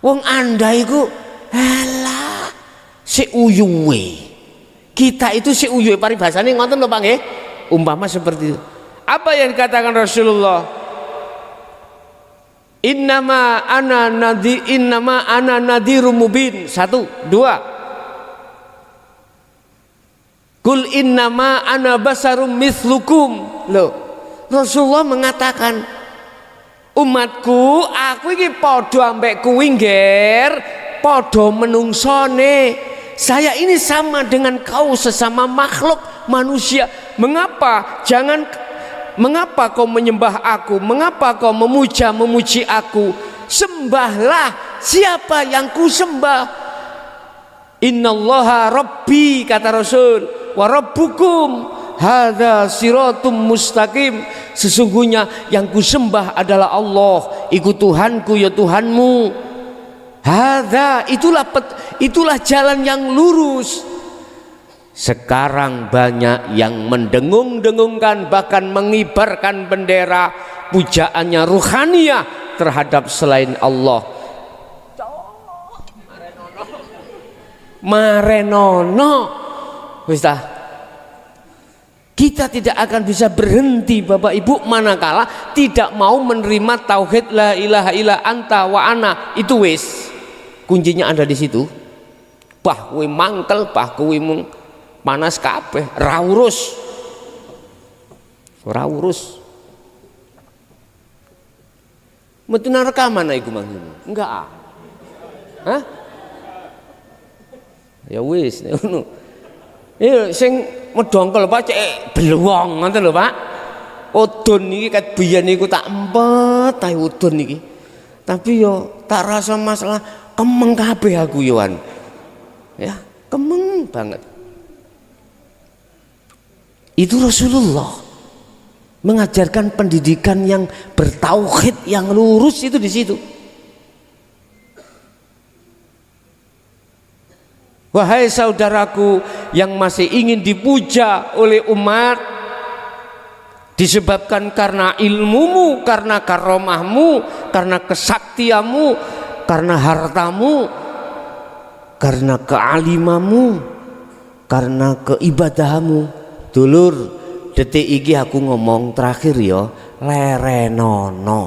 Wong Anda itu alah si uyuwe. Kita itu si uyuwe, paribasane ngoten lho Pak nggih. Umpama seperti itu. Apa yang dikatakan Rasulullah? Innama ana nadhirum mubin. 1, 2. Kul innama ana basarum mislukum. Loh, Rasulullah mengatakan, umatku, aku iki padha ambek kuwi ngger, padha menungsone. Saya ini sama dengan kau, sesama makhluk manusia. Mengapa kau menyembah aku? Mengapa kau memuji aku? Sembahlah siapa yang ku sembah. Innallaha rabbi, kata Rasul, wa rabbukum hadza siratum mustaqim. Sesungguhnya yang ku sembah adalah Allah, iku Tuhanku ya Tuhanmu. Hadza, itulah jalan yang lurus. Sekarang banyak yang mendengung-dengungkan, bahkan mengibarkan bendera pujaannya ruhaniyah terhadap selain Allah. Marenono, kita tidak akan bisa berhenti Bapak Ibu manakala tidak mau menerima tauhid la ilaha illa anta wa ana. Itu wis kuncinya ada di situ. Bah kuwi mangkel, bah kuwi panas kabeh, ra urus. Metu rekaman iku mangkono. Enggak ah. Hah? Ya wis ngono. Iya sing medongkel Pak cek beluwong ngoten lho Pak. Udun iki kat biyen niku tak empet ae udun iki. Tapi yo tak rasa masalah, kemeng kabeh aku yoan. Ya, kemeng banget. Itu Rasulullah mengajarkan pendidikan yang bertauhid, yang lurus itu di situ. Wahai saudaraku yang masih ingin dipuja oleh umat, disebabkan karena ilmumu, karena karomahmu, karena kesaktiamu, karena hartamu, karena kealimamu, karena keibadahamu. Dulur, detik iki aku ngomong terakhir ya, lerenono,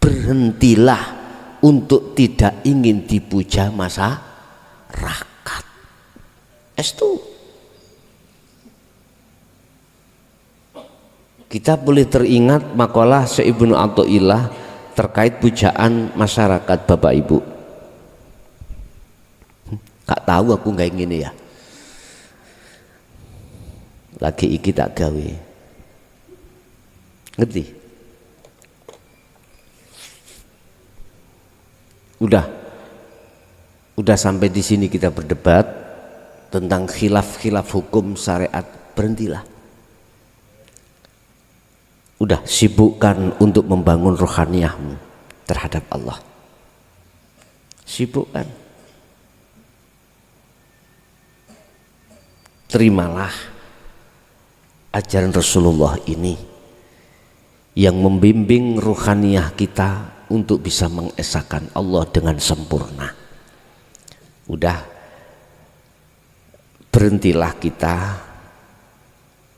berhentilah untuk tidak ingin dipuja masyarakat. Estu kita boleh teringat makalah Syekh Ibnu Athaillah terkait pujaan masyarakat. Bapak Ibu, gak tahu aku nggak ingin ya, lagi iki tak gawe, ngerti? Udah sampai di sini kita berdebat tentang khilaf hukum syariat, berhentilah. Udah, sibukkan untuk membangun rohaniyahmu terhadap Allah. Sibukkan. Terimalah ajaran Rasulullah ini yang membimbing rohaniyah kita untuk bisa mengesahkan Allah dengan sempurna. Udah, berhentilah kita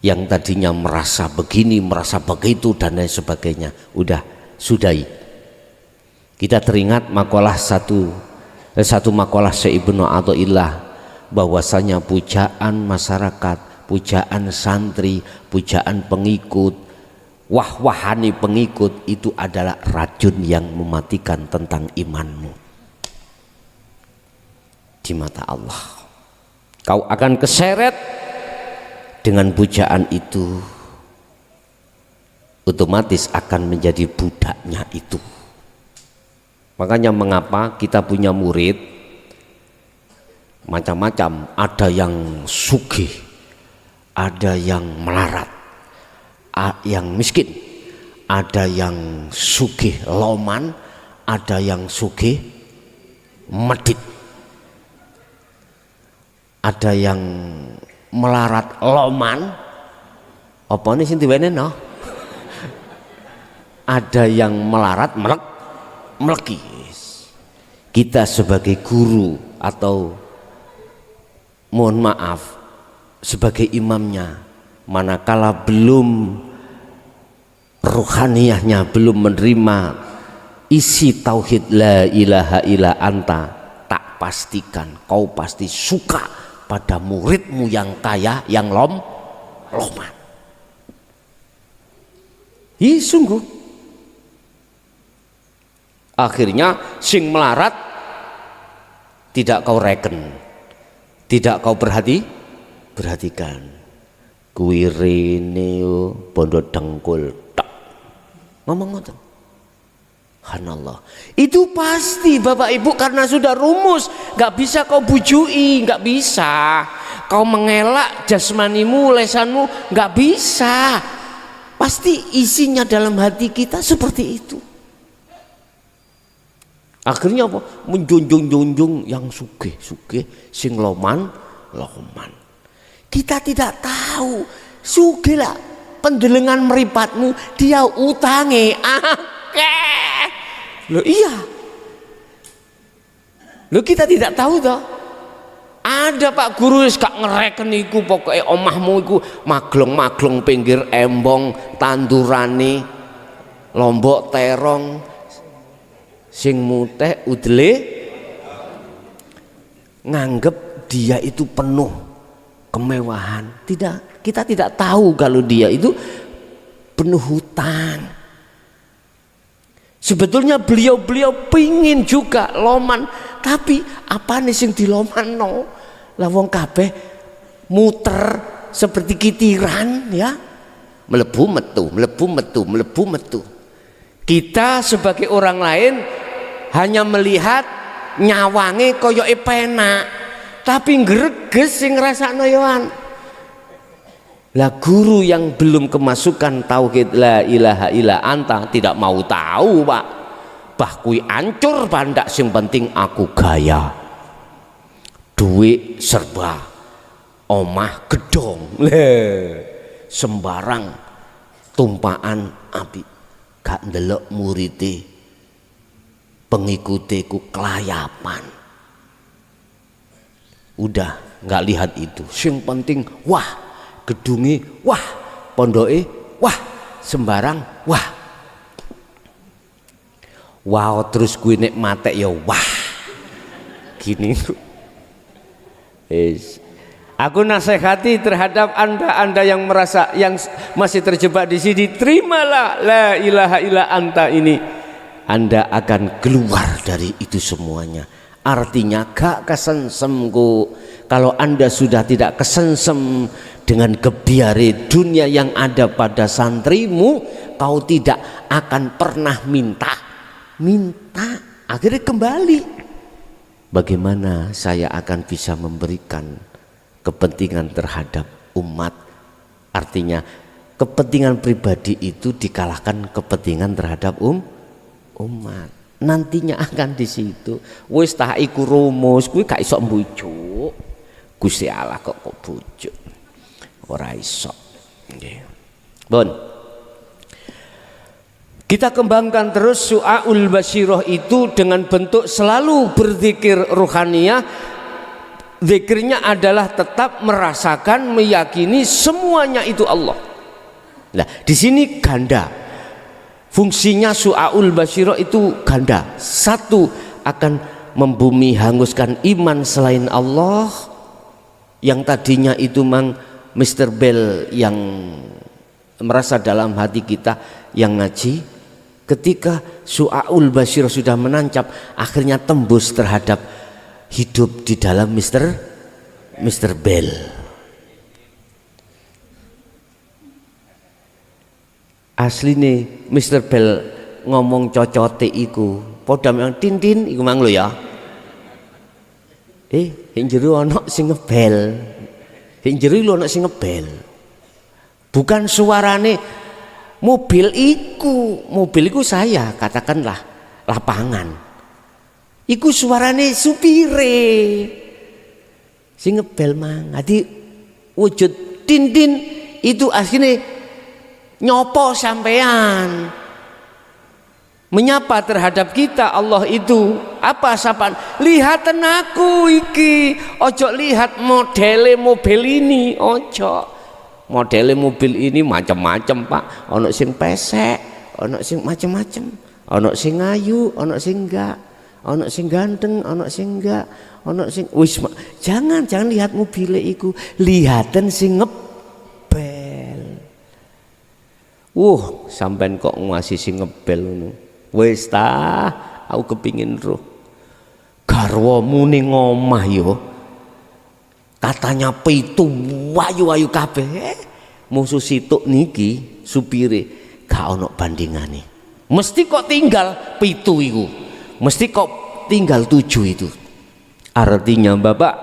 yang tadinya merasa begini, merasa begitu dan lain sebagainya. Udah, sudahi. Kita teringat makalah satu makalah Syekh Ibnu Athaillah, bahwasanya pujaan masyarakat, pujaan santri, pujaan pengikut, wah-wahani pengikut itu adalah racun yang mematikan tentang imanmu di mata Allah. Kau akan keseret dengan pujaan itu, otomatis akan menjadi budaknya itu. Makanya mengapa kita punya murid macam-macam, ada yang sugih, ada yang melarat, yang miskin, ada yang sugih loman, ada yang sugih medit, ada yang melarat loman, apa ini sing diwene no? Ada yang melarat melekis. Kita sebagai guru atau mohon maaf sebagai imamnya, manakala belum ruhaniyahnya belum menerima isi tauhid la ilaha illa anta, tak pastikan kau pasti suka pada muridmu yang kaya, yang loman. Sungguh. Akhirnya sing melarat tidak kau reken, tidak kau perhatikan. Kuwi bondo dengkul tak ngomong ngoten. Subhanallah. Itu pasti Bapak Ibu karena sudah rumus, nggak bisa kau bujui, nggak bisa kau mengelak jasmanimu, lesanmu, nggak bisa. Pasti isinya dalam hati kita seperti itu. Akhirnya apa? Menjunjung-junjung yang sugih, sing loman. Kita tidak tahu, sugih lah pendelengan meripatmu, dia utange akeh. Loh iya. Loh kita tidak tahu toh. Ada Pak Guru wis gak ngereken iku, pokoke omahmu iku maglong-maglong pinggir embong, tandurane lombok terong, sing muteh udele, nganggep dia itu penuh kemewahan. Tidak, kita tidak tahu kalau dia itu penuh hutang. Sebetulnya beliau pingin juga loman, tapi apa nih sing dilomano? Lah wong kabeh muter seperti kitiran ya, melebu metu. Kita sebagai orang lain hanya melihat nyawange koyoke penak, tapi ngreges sing ngrasakno yoan. Lah guru yang belum kemasukan tauhid la ilaha illa anta tidak mau tahu Pak. Bah kui ancur bandak, sing penting aku gaya. Duit serba, omah gedong. sembarang tumpaan api, gak ndelok murite pengikutiku kelayapan. Udah nggak lihat itu, sing penting wah gedungi, wah pondoke, wah sembarang, wah wow, terus gue nek mate ya wah gini. Aku nasihati terhadap anda yang merasa yang masih terjebak di sini, terimalah la ilaha illa anta ini, anda akan keluar dari itu semuanya. Artinya gak kesengsem ku. Kalau anda sudah tidak kesengsem dengan kebiare dunia yang ada pada santrimu, kau tidak akan pernah minta, akhirnya kembali. Bagaimana saya akan bisa memberikan kepentingan terhadap umat? Artinya kepentingan pribadi itu dikalahkan kepentingan terhadap umat. Nantinya akan di situ. Wis tak iku rumus, kuwi gak iso mbujuk. Gusti Allah kok bujuk. Ora iso. Nggih. Bon. Kita kembangkan terus Su'aul Basyirah itu dengan bentuk selalu berzikir ruhaniyah. Zikirnya adalah tetap merasakan, meyakini semuanya itu Allah. Nah, di sini ganda. Fungsinya Su'aul Basyirah itu ganda. Satu, akan membumi hanguskan iman selain Allah. Yang tadinya itu mang Mr. Bell yang merasa dalam hati kita yang ngaji, ketika Su'aul Basyirah sudah menancap, akhirnya tembus terhadap hidup di dalam Mr. Bell. Asli nih Mr. Bell ngomong cocote iku padha memang tintin iku mang lho ya. Ing jero ana sing ngebel. Ing jero lho ana sing ngebel. Bukan suarane mobil iku saya, katakanlah lapangan. Iku suarane supire. Sing ngebel mang. Dadi wujud tintin itu asline nyopo sampean, menyapa terhadap kita. Allah itu apa sapaan? Lihatan aku iki, ojo lihat modele mobil ini, ojo. Modele mobil ini macam-macam Pak, ono sing pesek, ono sing macam-macam, ono sing ayu, ono sing enggak, ono sing ganteng, ono sing enggak, ono sing wis. Jangan lihat mobile iku, lihatan sing ngebel. Sampean kok ngasih sing ngebel ngono. Wis ta, aku kepingin roh. Garwamu ning omah yo. Katanya pitu wayu-wayu kabeh. Musuh situk niki supire gak ono bandingane. Mesti kok tinggal pitu iku. Mesti kok tinggal 7 itu. Artinya Bapak,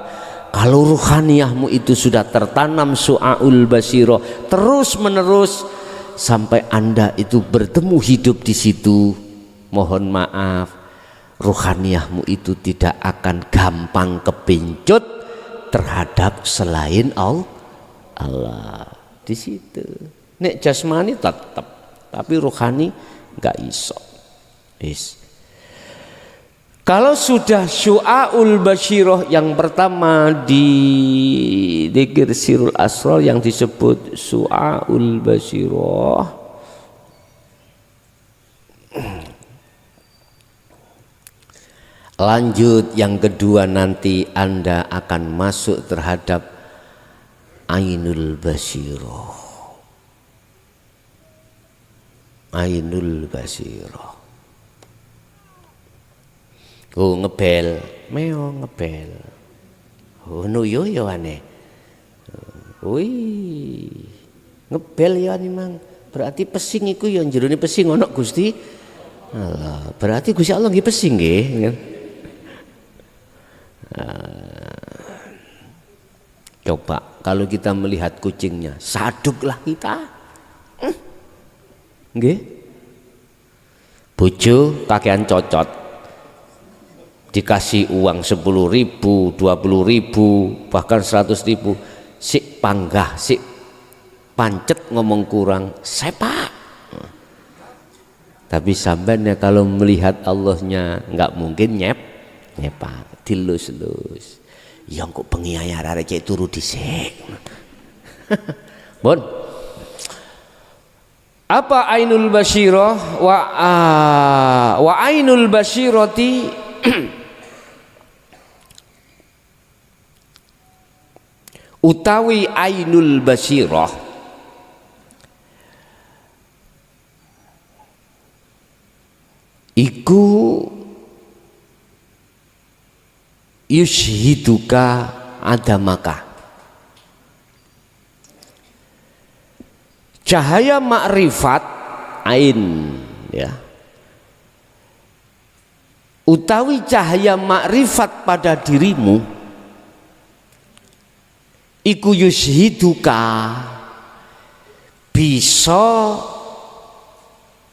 kalau ruhaniyahmu itu sudah tertanam Su'aul Basyirah terus menerus sampai Anda itu bertemu hidup di situ, mohon maaf, ruhaniyahmu itu tidak akan gampang kepincut terhadap selain Allah. Di situ. Nek jasmani tetap, tapi ruhani nggak iso. Kalau sudah Su'aul Basyirah yang pertama di dzikir Sirul Asrar yang disebut Su'aul Basyirah, lanjut yang kedua nanti Anda akan masuk terhadap Ainul Basyirah. Ainul Basyirah. Ngebel, meo ngebel. Nuyo yo aneh. Ngebel ya nih mang. Berarti pesing iku yang jerone pesing ono Gusti. Allah, berarti Gusti Allah nggih pesing nggih. Coba kalau kita melihat kucingnya, saduklah kita. Nggih. Bojo kakean cocot. Dikasih uang 10.000, 20.000, bahkan 100.000, sik panggah, sik pancet ngomong kurang sepak. Tapi sampean ya kalau melihat Allahnya nggak mungkin nyepak, dilus-lus. Yang kok bengi ae arek cek turu dhisik. Bon. Apa ainul basyirah wa ainul basyirati utawi ainul basyirah iku yushhiduka adamaka, cahaya makrifat ain ya, utawi cahaya makrifat pada dirimu iku yushhiduka bisa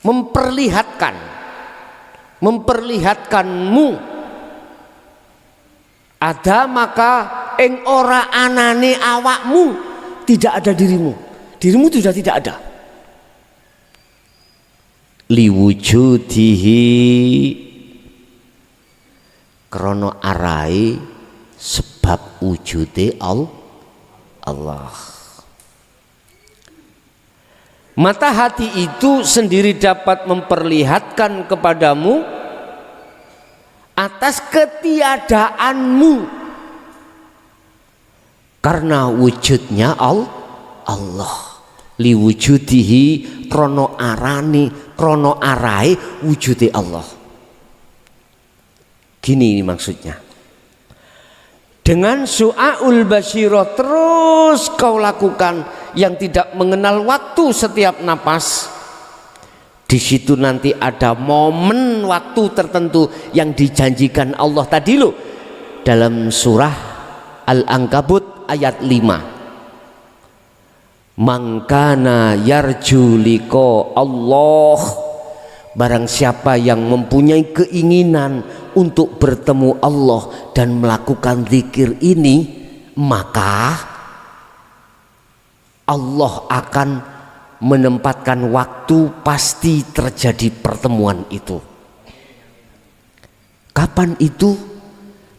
memperlihatkanmu ada maka ing ora anane awakmu, tidak ada dirimu sudah tidak ada, liwujudihi krono arai sebab wujude Allah. Mata hati itu sendiri dapat memperlihatkan kepadamu atas ketiadaanmu karena wujudnya Allah. Liwujudihi krono arai wujude Allah. Gini ini maksudnya. Dengan su'aul basyirah terus kau lakukan yang tidak mengenal waktu setiap napas. Di situ nanti ada momen waktu tertentu yang dijanjikan Allah tadi loh dalam surah Al-Ankabut ayat 5. Mangkana yarju liqa Allah, barang siapa yang mempunyai keinginan untuk bertemu Allah dan melakukan zikir ini, maka Allah akan menempatkan waktu pasti terjadi pertemuan itu. Kapan itu?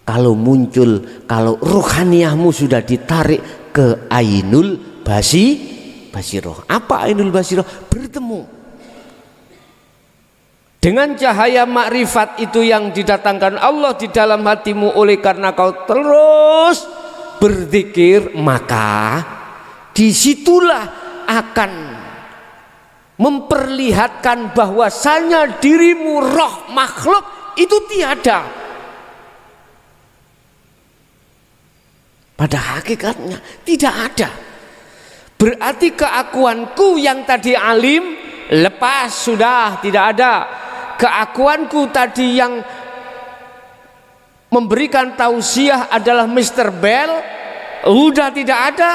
Kalau muncul, kalau ruhaniyahmu sudah ditarik ke ainul basyirah. Apa ainul basyirah? Bertemu dengan cahaya makrifat itu yang didatangkan Allah di dalam hatimu. Oleh karena kau terus berzikir, maka disitulah akan memperlihatkan bahwasanya dirimu roh makhluk itu tiada. Pada hakikatnya tidak ada. Berarti keakuanku yang tadi alim lepas, sudah tidak ada. Keakuanku tadi yang memberikan tausiah adalah Mr. Bell, udah tidak ada.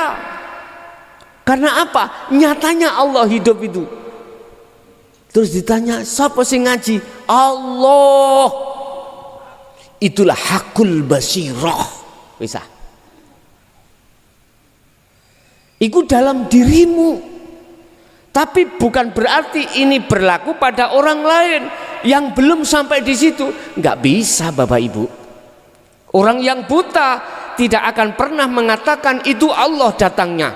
Karena apa? Nyatanya Allah hidup itu. Terus ditanya, siapa sing ngaji? Allah. Itulah hakul basirah. Bisa. Itu dalam dirimu. Tapi bukan berarti ini berlaku pada orang lain yang belum sampai di situ. Nggak bisa Bapak Ibu. Orang yang buta tidak akan pernah mengatakan itu Allah datangnya.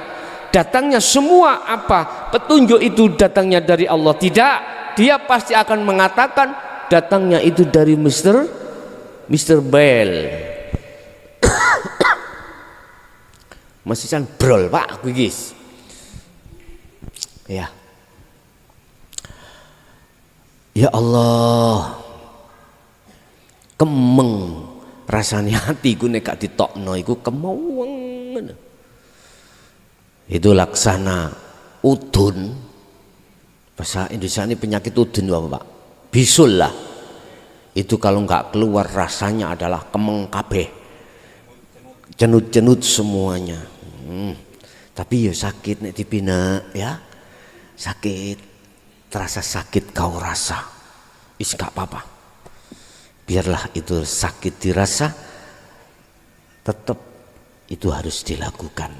Datangnya semua apa? Petunjuk itu datangnya dari Allah. Tidak. Dia pasti akan mengatakan datangnya itu dari Mr. Bell. Masih kan brol Pak guys. Ya. Ya Allah. Kemeng rasanya hatiku nek gak ditokno iku kemaweng. Itu laksana udun. Bahasa Indonesia ini penyakit udun apa Pak? Bisul lah. Itu kalau nggak keluar rasanya adalah kemeng kabeh. Cenut-cenut semuanya. Tapi ya sakit nek dipina ya. Sakit. Terasa sakit kau rasa. Is gak apa-apa. Biarlah itu sakit dirasa. Tetap itu harus dilakukan.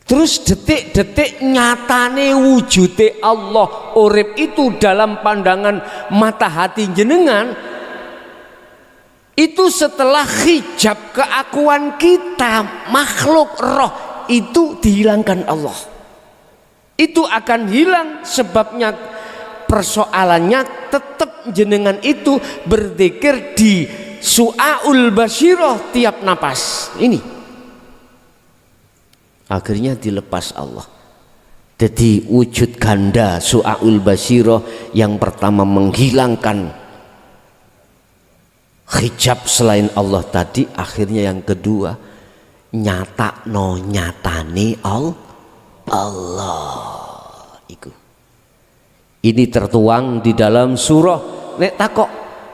Terus detik-detik nyatane wujude Allah urip itu dalam pandangan mata hati jenengan, itu setelah hijab keakuan kita makhluk roh itu dihilangkan Allah. Itu akan hilang, sebabnya persoalannya tetap jenengan itu berzikir di su'aul basyirah tiap napas ini. Akhirnya dilepas Allah. Jadi wujud ganda su'aul basyirah yang pertama menghilangkan hijab selain Allah tadi, akhirnya yang kedua nyata no nyatane Allah iku. Ini tertuang di dalam surah. Nek takok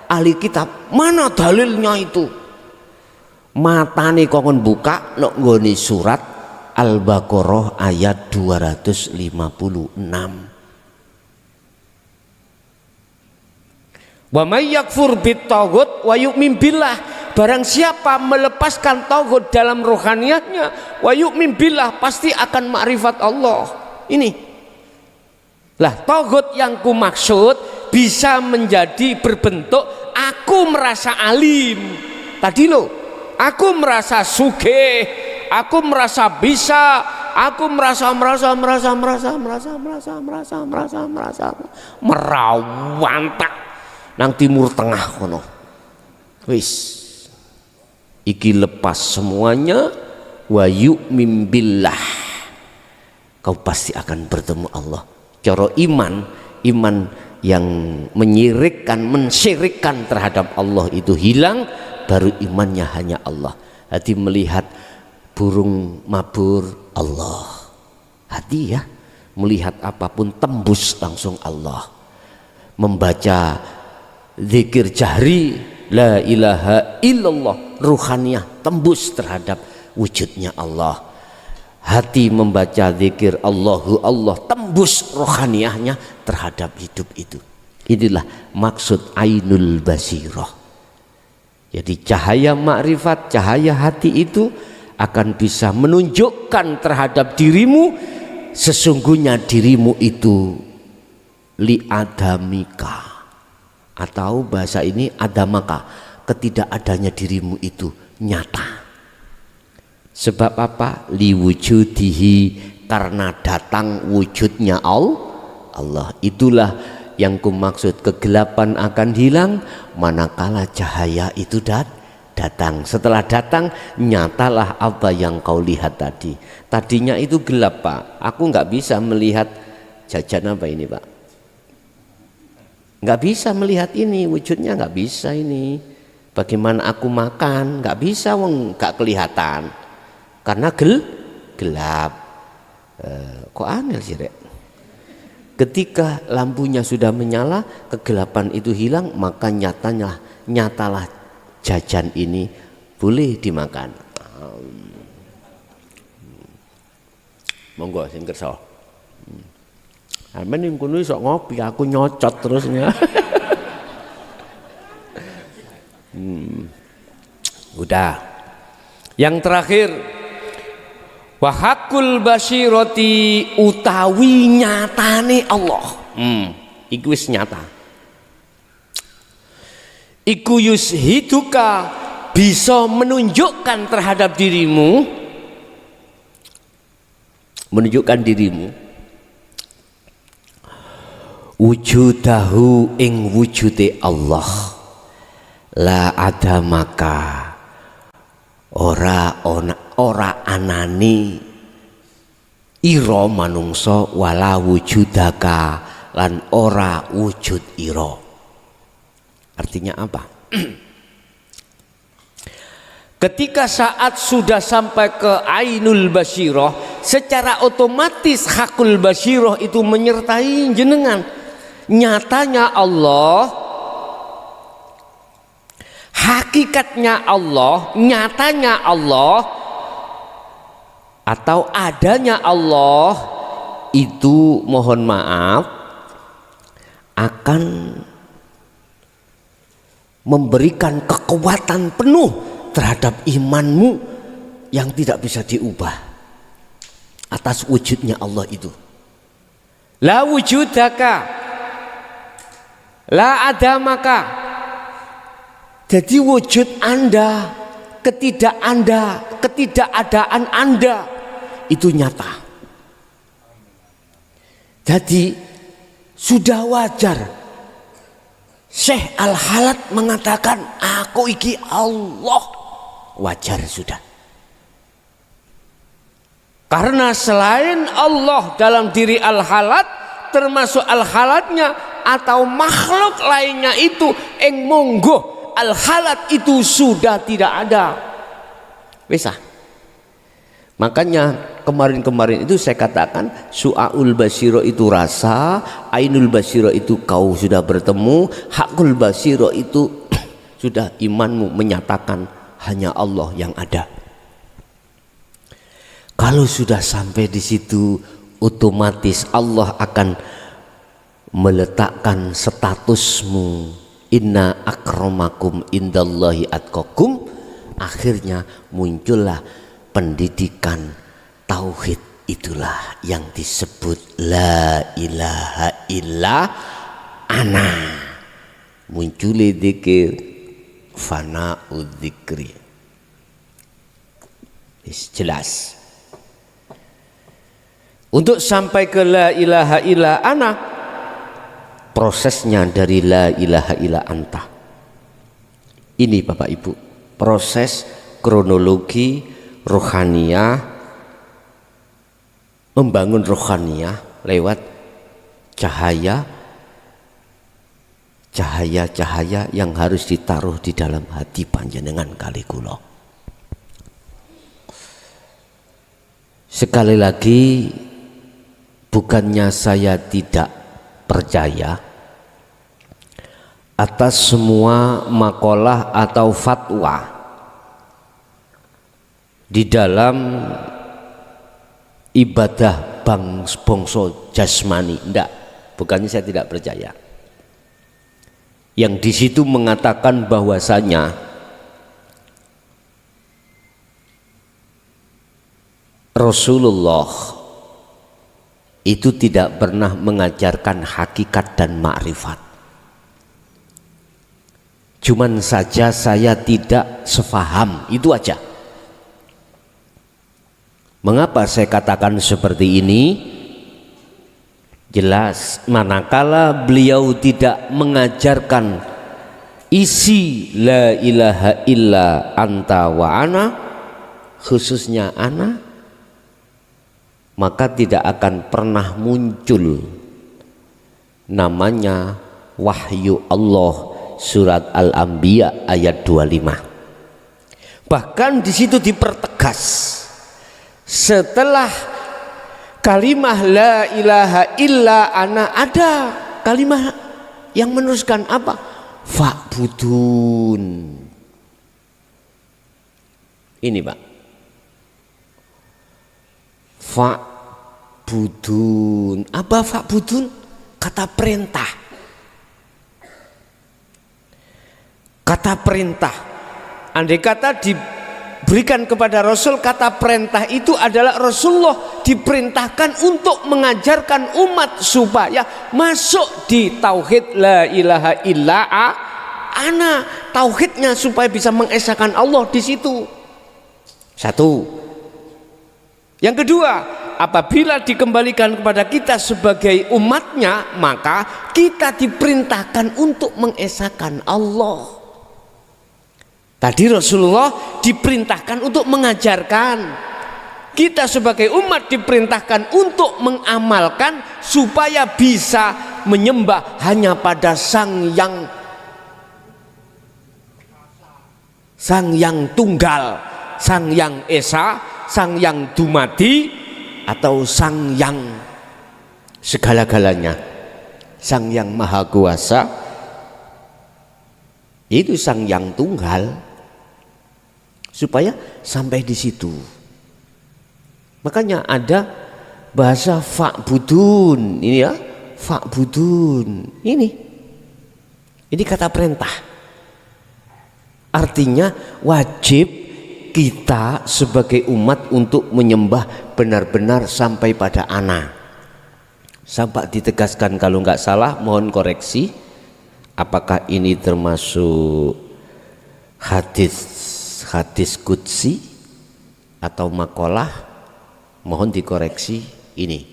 ahli kitab, mana dalilnya itu? Matane kok buka nek nggone surat Al-Baqarah ayat 256. Wa may yakfur bit-taghut wa yu'min billah, barang siapa melepaskan taghut dalam rohaniatnya, wa yu'min billah, pasti akan makrifat Allah. Ini lah taghut yang ku maksud bisa menjadi berbentuk aku merasa alim tadi loh, aku merasa sugih, aku merasa bisa, aku merasa merawantak nang timur tengah kono. Wis iki lepas semuanya, wa yu'min billah, kau pasti akan bertemu Allah. Cara iman yang menyirikkan, mensyirikkan terhadap Allah itu hilang, baru imannya hanya Allah. Hati melihat burung mabur Allah, hati ya melihat apapun tembus langsung Allah. Membaca zikir jahri la ilaha illallah, ruhaniyah tembus terhadap wujudnya Allah. Hati membaca zikir Allahu Allah, tembus rohaniyahnya terhadap hidup itu. Inilah maksud ainul basirah. Jadi cahaya makrifat, cahaya hati itu akan bisa menunjukkan terhadap dirimu, sesungguhnya dirimu itu li'adamika, atau bahasa ini adamaka, ketidakadanya dirimu itu nyata. Sebab apa? Liwujudihi, karena datang wujudnya Allah. Itulah yang kumaksud, kegelapan akan hilang manakala cahaya itu datang. Setelah datang, nyatalah apa yang kau lihat tadi. Tadinya itu gelap, Pak. Aku nggak bisa melihat jajan apa ini, Pak. Nggak bisa melihat ini, wujudnya nggak bisa ini. Bagaimana aku makan? Nggak bisa, wong nggak kelihatan. Karena gelap. Kok aneh sih, Rek? Ketika lampunya sudah menyala, kegelapan itu hilang, maka nyatalah jajan ini boleh dimakan. Monggo sing kersa. Amen ning kono iso ngopi, aku nyocot terusnya. Udah. Yang terakhir, wa haqqul basyirati, utawi nyatane Allah. Iku wis nyata. Iku yushiduka, bisa menunjukkan terhadap dirimu, menunjukkan dirimu wujudahu, ing wujude Allah, la ada maka ora anani ira manungsa, wala wujudaka, lan ora wujud ira. Artinya apa? Ketika saat sudah sampai ke ainul basyirah, secara otomatis hakul basyirah itu menyertai jenengan. Nyatanya Allah, hakikatnya Allah, nyatanya Allah, atau adanya Allah itu, mohon maaf, akan memberikan kekuatan penuh terhadap imanmu yang tidak bisa diubah. atas wujudnya Allah itu. La wujudaka, la adamaka. Jadi wujud Anda, ketidakadaan Anda itu nyata. Jadi sudah wajar Syekh Al-Halat mengatakan aku iki Allah, wajar sudah. Karena selain Allah dalam diri Al-Halat, termasuk Al-Halatnya atau makhluk lainnya itu ing monggo Al-Halat itu sudah tidak ada. Bisa. Makanya kemarin-kemarin itu saya katakan su'aul basiro itu rasa, ainul basiro itu kau sudah bertemu, hakul basiro itu sudah imanmu menyatakan hanya Allah yang ada. Kalau sudah sampai di situ, otomatis Allah akan meletakkan statusmu, inna akramakum indallahi atqakum. Akhirnya muncullah pendidikan tauhid, itulah yang disebut la ilaha illa ana. Muncul dzikir fana'ud dzikri. Jelas. Untuk sampai ke la ilaha illa ana, prosesnya dari la ilaha illa anta. Ini Bapak Ibu, proses kronologi rohaniyah, membangun rohaniyah lewat cahaya yang harus ditaruh di dalam hati panjenengan kali kula. Sekali lagi, bukannya saya tidak percaya atas semua makalah atau fatwa di dalam ibadah bangsa jasmani, enggak, bukannya saya tidak percaya. Yang di situ mengatakan bahwasanya Rasulullah itu tidak pernah mengajarkan hakikat dan makrifat. Cuman saja saya tidak sefaham, itu aja. Mengapa saya katakan seperti ini? Jelas, manakala beliau tidak mengajarkan isi la ilaha illa anta wa ana, khususnya ana, maka tidak akan pernah muncul namanya wahyu Allah. Surat Al-Anbiya ayat 25. Bahkan di situ dipertegas, setelah kalimah la ilaha illa ana ada kalimah yang meneruskan apa? Fa'budun. Ini Pak, fa'budun. Apa fa'budun? Kata perintah. Kata perintah. Andai kata diberikan kepada Rasul kata perintah, itu adalah Rasulullah diperintahkan untuk mengajarkan umat supaya masuk di tauhid la ilaha illa ana, tauhidnya supaya bisa mengesahkan Allah di situ. Satu. Yang kedua, apabila dikembalikan kepada kita sebagai umatnya, maka kita diperintahkan untuk mengesahkan Allah. Tadi Rasulullah diperintahkan untuk mengajarkan, kita sebagai umat diperintahkan untuk mengamalkan supaya bisa menyembah hanya pada Sang Yang Tunggal, Sang Yang Esa, Sang Yang Dumadi, atau Sang Yang segala-galanya, Sang Yang Maha Kuasa. Itu Sang Yang Tunggal. Supaya sampai di situ. Makanya ada bahasa fa'budun, ini ya, fa'budun. Ini kata perintah. Artinya wajib kita sebagai umat untuk menyembah benar-benar sampai pada ana. Sampai ditegaskan kalau nggak salah, mohon koreksi, apakah ini termasuk hadis qudsi atau makalah, mohon dikoreksi ini.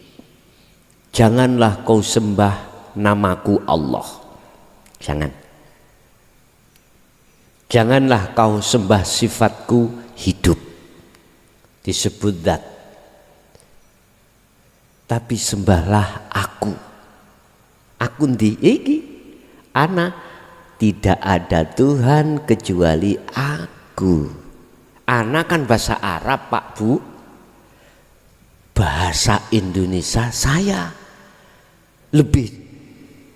Janganlah kau sembah namaku Allah. Janganlah kau sembah sifatku hidup, disebut zat, tapi sembahlah aku. Aku ndi iki? Ana, tidak ada Tuhan kecuali aku. Ana kan bahasa Arab Pak Bu, bahasa Indonesia saya lebih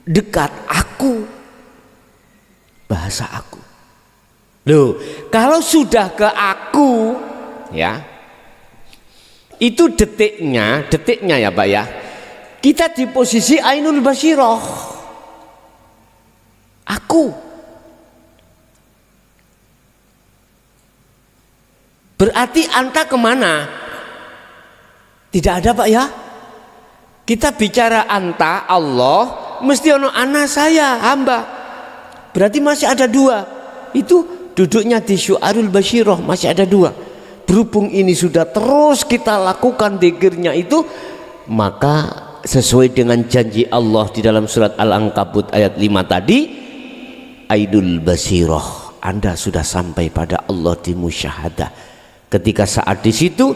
dekat aku, bahasa aku. Loh, kalau sudah ke aku, ya, itu detiknya ya Pak ya, kita di posisi Ainul Basiroh, aku. Berarti anta kemana? Tidak ada Pak ya. Kita bicara anta Allah, mesti ono ana saya hamba. Berarti masih ada dua. Itu duduknya di Syu'arul Basiroh, masih ada dua. Berhubung ini sudah terus kita lakukan dzikirnya itu, maka sesuai dengan janji Allah di dalam surat Al-Ankabut ayat 5 tadi, Ainul Basiroh, Anda sudah sampai pada Allah di musyahadah. Ketika saat di situ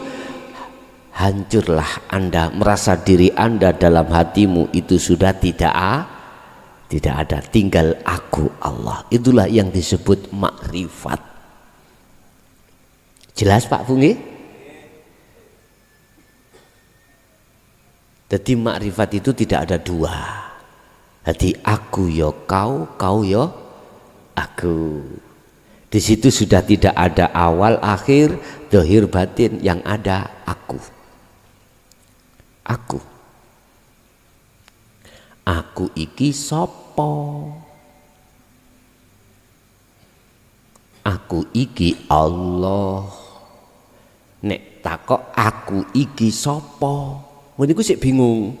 hancurlah Anda, merasa diri Anda dalam hatimu itu sudah tidak ada, tinggal aku Allah. Itulah yang disebut makrifat. Jelas Pak Fungi? Jadi makrifat itu tidak ada dua. Jadi aku yo kau, kau yo aku. Di situ sudah tidak ada awal akhir, zahir batin, yang ada aku. Aku iki sopo? Aku iki Allah. Nek takok aku iki sopo? Meniku sik bingung.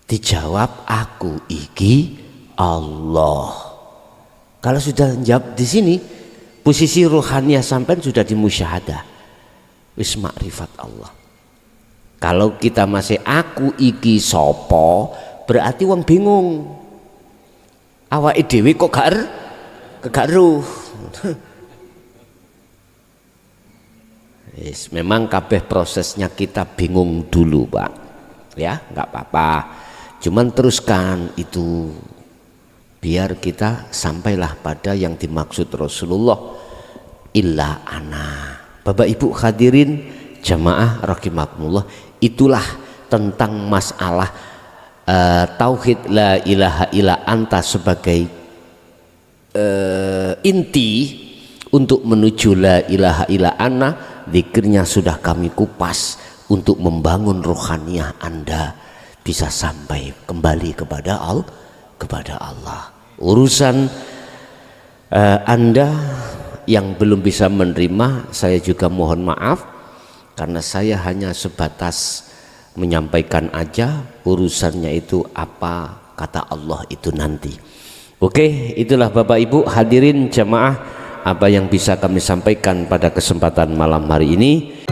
Dijawab aku iki Allah. Kalau sudah jawab di sini, posisi ruhaniyah sampai sudah di musyahadah, wis makrifat Allah. Kalau kita masih aku iki sopo, berarti wong bingung. Awake dhewe kok gak eruh. Yes, memang kabeh prosesnya kita bingung dulu Pak. Ya, nggak apa-apa. Cuman teruskan itu, biar kita sampailah pada yang dimaksud Rasulullah, illa ana. Bapak Ibu hadirin jamaah rahimakumullah, itulah tentang masalah tauhid la ilaha illa anta sebagai inti untuk menuju la ilaha illa ana. Zikirnya sudah kami kupas untuk membangun rohaniyah Anda bisa sampai kembali kepada Allah. Urusan Anda yang belum bisa menerima, saya juga mohon maaf karena saya hanya sebatas menyampaikan aja, urusannya itu apa kata Allah itu nanti. Oke, itulah Bapak Ibu hadirin jamaah apa yang bisa kami sampaikan pada kesempatan malam hari ini.